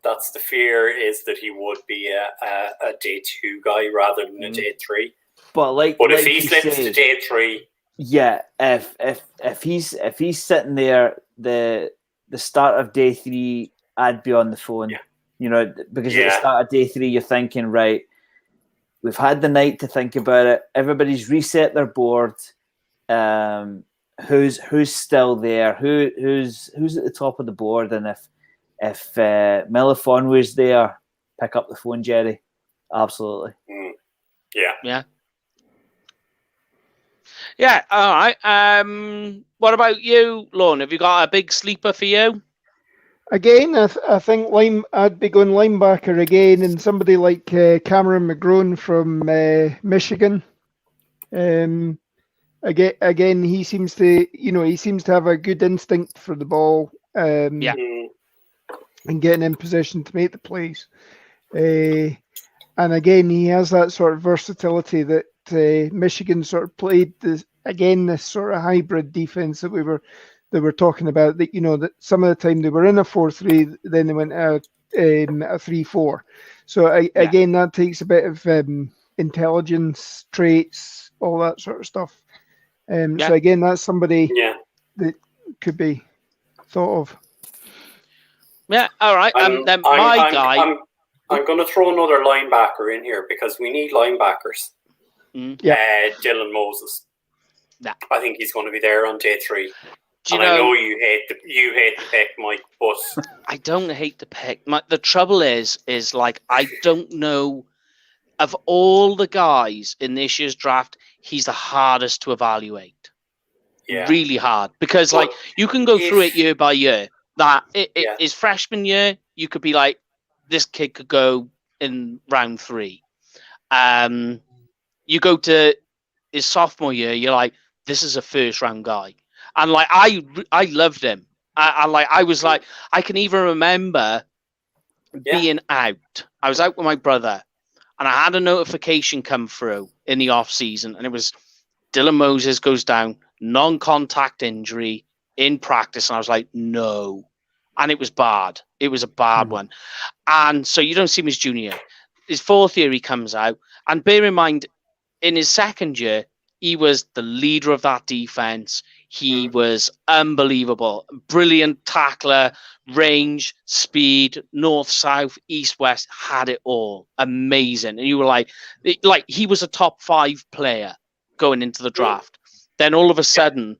That's the fear, is that he would be a day 2 guy rather than a day 3. But if he slips to day 3, yeah, if he's sitting there the start of day 3, I'd be on the phone. Yeah. You know, because at the start of day 3, you're thinking, right, we've had the night to think about it. Everybody's reset their board. Who's still there? Who's at the top of the board? And if Mellifon was there, pick up the phone, Jerry. Absolutely. Yeah. Yeah. All right. What about you, Lorne? Have you got a big sleeper for you? Again, I think I'd be going linebacker again, and somebody like Cameron McGrone from Michigan. Again, he seems to have a good instinct for the ball. And getting in position to make the plays. And again, he has that sort of versatility that Michigan sort of played. This sort of hybrid defense that we were talking about. That that some of the time they were in a 4-3, then they went out a 3-4. So again, that takes a bit of intelligence traits, all that sort of stuff. So again, that's somebody that could be thought of. Yeah, all right. Then I'm going to throw another linebacker in here because we need linebackers. Dylan Moses. Yeah. I think he's going to be there on day 3. I know you hate the pick, Mike, but I don't hate the pick. The trouble is like I don't know, of all the guys in this year's draft, he's the hardest to evaluate. Yeah. Really hard, because like you can go through it year by year. That his freshman year, you could be like, this kid could go in round 3. You go to his sophomore year, you're like, this is a first round guy. And like I loved him. I was like, I can even remember being out. I was out with my brother, and I had a notification come through in the off season, and it was Dylan Moses goes down, non-contact injury in practice, and I was like, no. And it was bad. It was a bad one. And so you don't see him his junior year. His 4th year, he comes out. And bear in mind, in his 2nd year, he was the leader of that defense. He was unbelievable. Brilliant tackler, range, speed, north, south, east, west, had it all. Amazing. And you were like he was a top 5 player going into the draft. Then all of a sudden,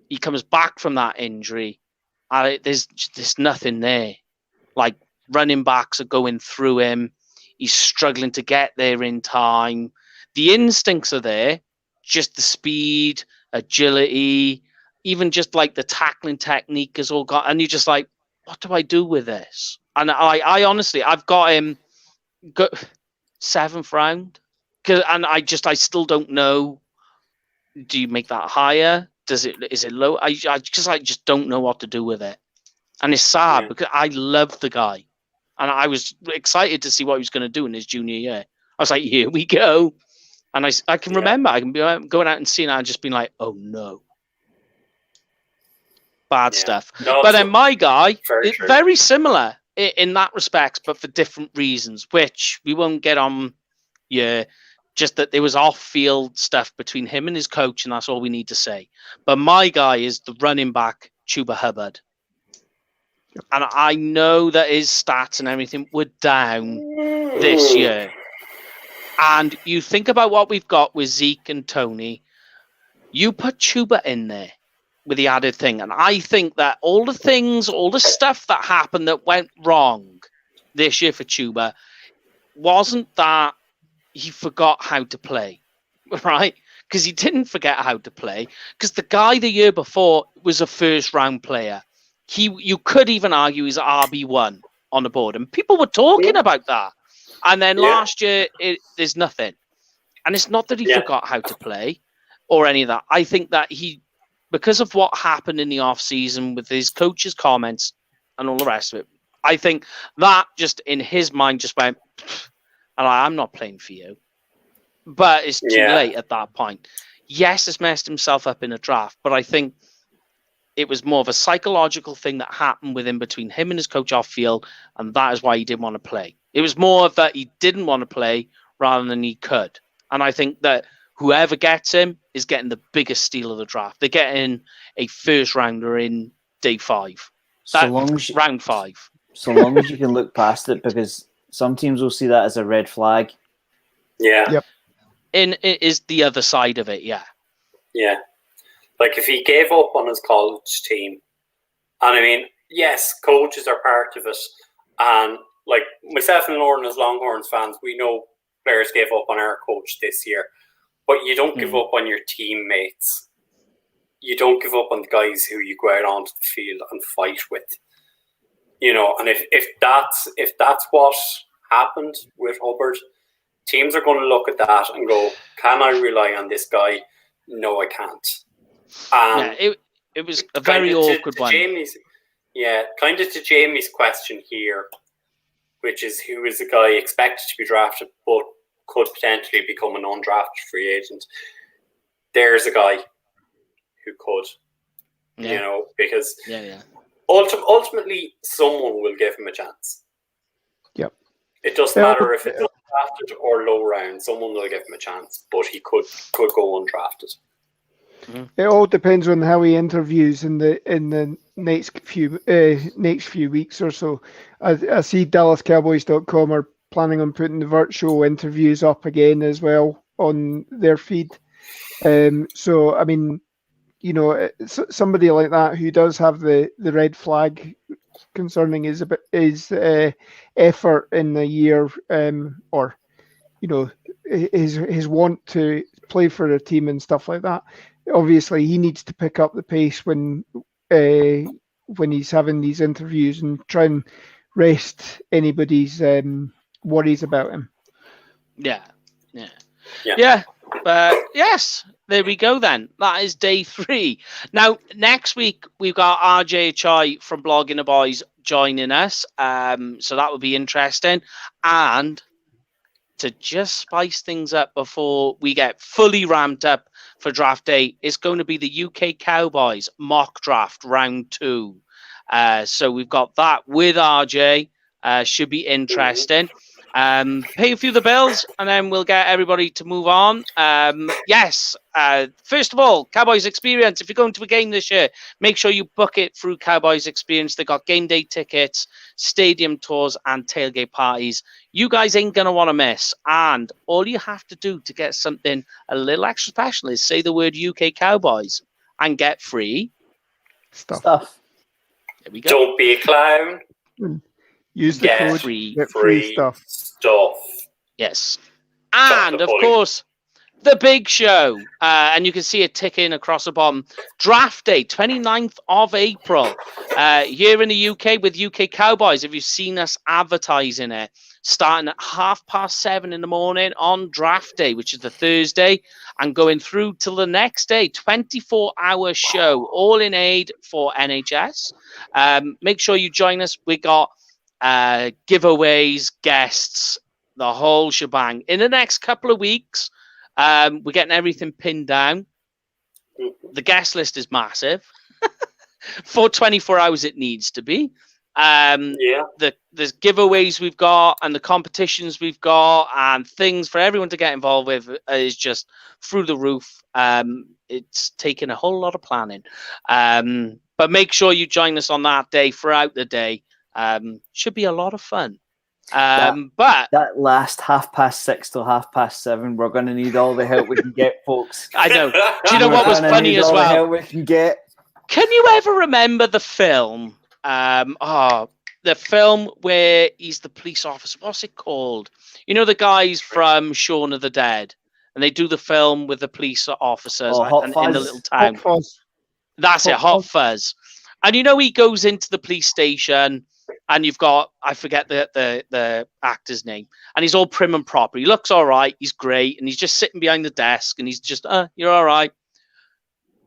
he comes back from that injury. There's nothing there. Like, running backs are going through him. He's struggling to get there in time. The instincts are there, just the speed, agility, even just like the tackling technique has all got. And you're just like, what do I do with this? And I honestly, I've got him 7th round. And I still don't know. Do you make that higher? Is it low? I just don't know what to do with it. And it's sad because I love the guy. And I was excited to see what he was going to do in his junior year. I was like, here we go. And I can remember, I can be going out and seeing it and just being like, oh no. Bad stuff. No, but then my guy, very similar in that respect, but for different reasons, which we won't get on. Yeah. Just that there was off-field stuff between him and his coach, and that's all we need to say. But my guy is the running back, Chuba Hubbard. And I know that his stats and everything were down this year. And you think about what we've got with Zeke and Tony. You put Chuba in there with the added thing. And I think that all the stuff that happened that went wrong this year for Chuba wasn't that he forgot how to play, right? Because he didn't forget how to play. Because the guy the year before was a 1st-round player. You could even argue he's RB1 on the board. And people were talking about that. And then last year, there's nothing. And it's not that he forgot how to play or any of that. I think that because of what happened in the off-season with his coach's comments and all the rest of it, I think that just in his mind just went, I'm not playing for you. But it's too late at that point. Yes, he's messed himself up in a draft, but I think it was more of a psychological thing that happened between him and his coach off field, and that is why he didn't want to play. It was more of that he didn't want to play rather than he could. And I think that whoever gets him is getting the biggest steal of the draft. They're getting a first rounder in day 5. Round 5. So long as you can look past it, because some teams will see that as a red flag. Yeah. Yep. It is the other side of it, yeah. Yeah. Like if he gave up on his college team, and I mean, yes, coaches are part of it, and like myself and Lauren as Longhorns fans, we know players gave up on our coach this year, but you don't give up on your teammates. You don't give up on the guys who you go out onto the field and fight with. You know, and if that's what happened with Hubbard, teams are going to look at that and go, "Can I rely on this guy? No, I can't." It was a very awkward one. Kind of to Jamie's question here, which is who is the guy expected to be drafted but could potentially become an undrafted free agent? There's a guy who could, you know, because ultimately someone will give him a chance. Yep. It doesn't matter if it's undrafted or low round. Someone will give him a chance, but he could go undrafted. It all depends on how he interviews in the next few weeks or so. I see DallasCowboys.com are planning on putting the virtual interviews up again as well on their feed. So I mean, you know, somebody like that who does have the red flag concerning his effort in the year, or you know, his want to play for a team and stuff like that. Obviously, he needs to pick up the pace when he's having these interviews and try and rest anybody's worries about him. Yeah. But yes, there we go then. That is day 3. Now, next week, we've got RJ Chai from Blogging the Boys joining us. So that will be interesting. And to just spice things up before we get fully ramped up for draft day, it's going to be the UK Cowboys mock draft round 2. So we've got that with RJ. Should be interesting. Pay a few of the bills, and then we'll get everybody to move on. First of all, Cowboys Experience. If you're going to a game this year, make sure you book it through Cowboys Experience. They got game day tickets, stadium tours, and tailgate parties. You guys ain't going to want to miss. And all you have to do to get something a little extra special is say the word UK Cowboys and get free Stuff. There we go. Don't be a clown. Use the code. Get free stuff. Yes. And, of course, the big show. And you can see it ticking across the bottom. Draft day, 29th of April. Here in the UK with UK Cowboys. Have you seen us advertising it? Starting at 7:30 in the morning on draft day, which is the Thursday, and going through till the next day. 24-hour show, all in aid for NHS. Make sure you join us. We got giveaways, guests, the whole shebang. In the next couple of weeks, we're getting everything pinned down. The guest list is massive. For 24 hours it needs to be. The giveaways we've got and the competitions we've got and things for everyone to get involved with is just through the roof. It's taken a whole lot of planning. But make sure you join us on that day throughout the day. Should be a lot of fun. But that last 6:30 till 7:30, we're going to need all the help we can get, folks. I know. Do you know what was funny as well? Help we can get. Can you ever remember the film? The film where he's the police officer. What's it called? You know the guys from Shaun of the Dead, and they do the film with the police officers in the little town. Hot Fuzz. That's it, Hot Fuzz. And you know he goes into the police station, and you've got, I forget the actor's name, and he's all prim and proper. He looks all right. He's great, and he's just sitting behind the desk, and he's just, you're all right.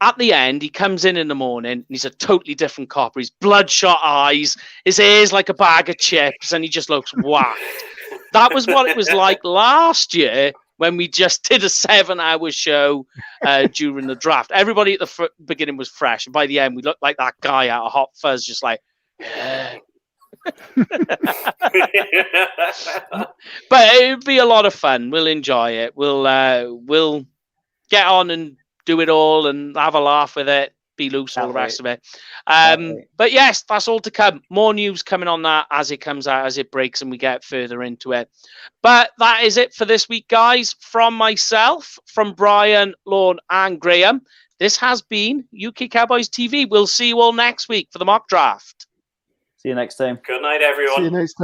At the end, he comes in the morning, and he's a totally different cop. He's bloodshot eyes, his hair's like a bag of chips, and he just looks whacked. That was what it was like last year when we just did a 7-hour show during the draft. Everybody at the beginning was fresh, and by the end, we looked like that guy out of Hot Fuzz, just like. But it'd be a lot of fun. We'll enjoy it. We'll get on and do it all and have a laugh with it. Be loose, all the rest of it. But yes, that's all to come. More news coming on that as it comes out, as it breaks, and we get further into it. But that is it for this week, guys. From myself, from Brian, Lorne, and Graham, this has been UK Cowboys TV. We'll see you all next week for the mock draft. See you next time. Good night, everyone. See you next time.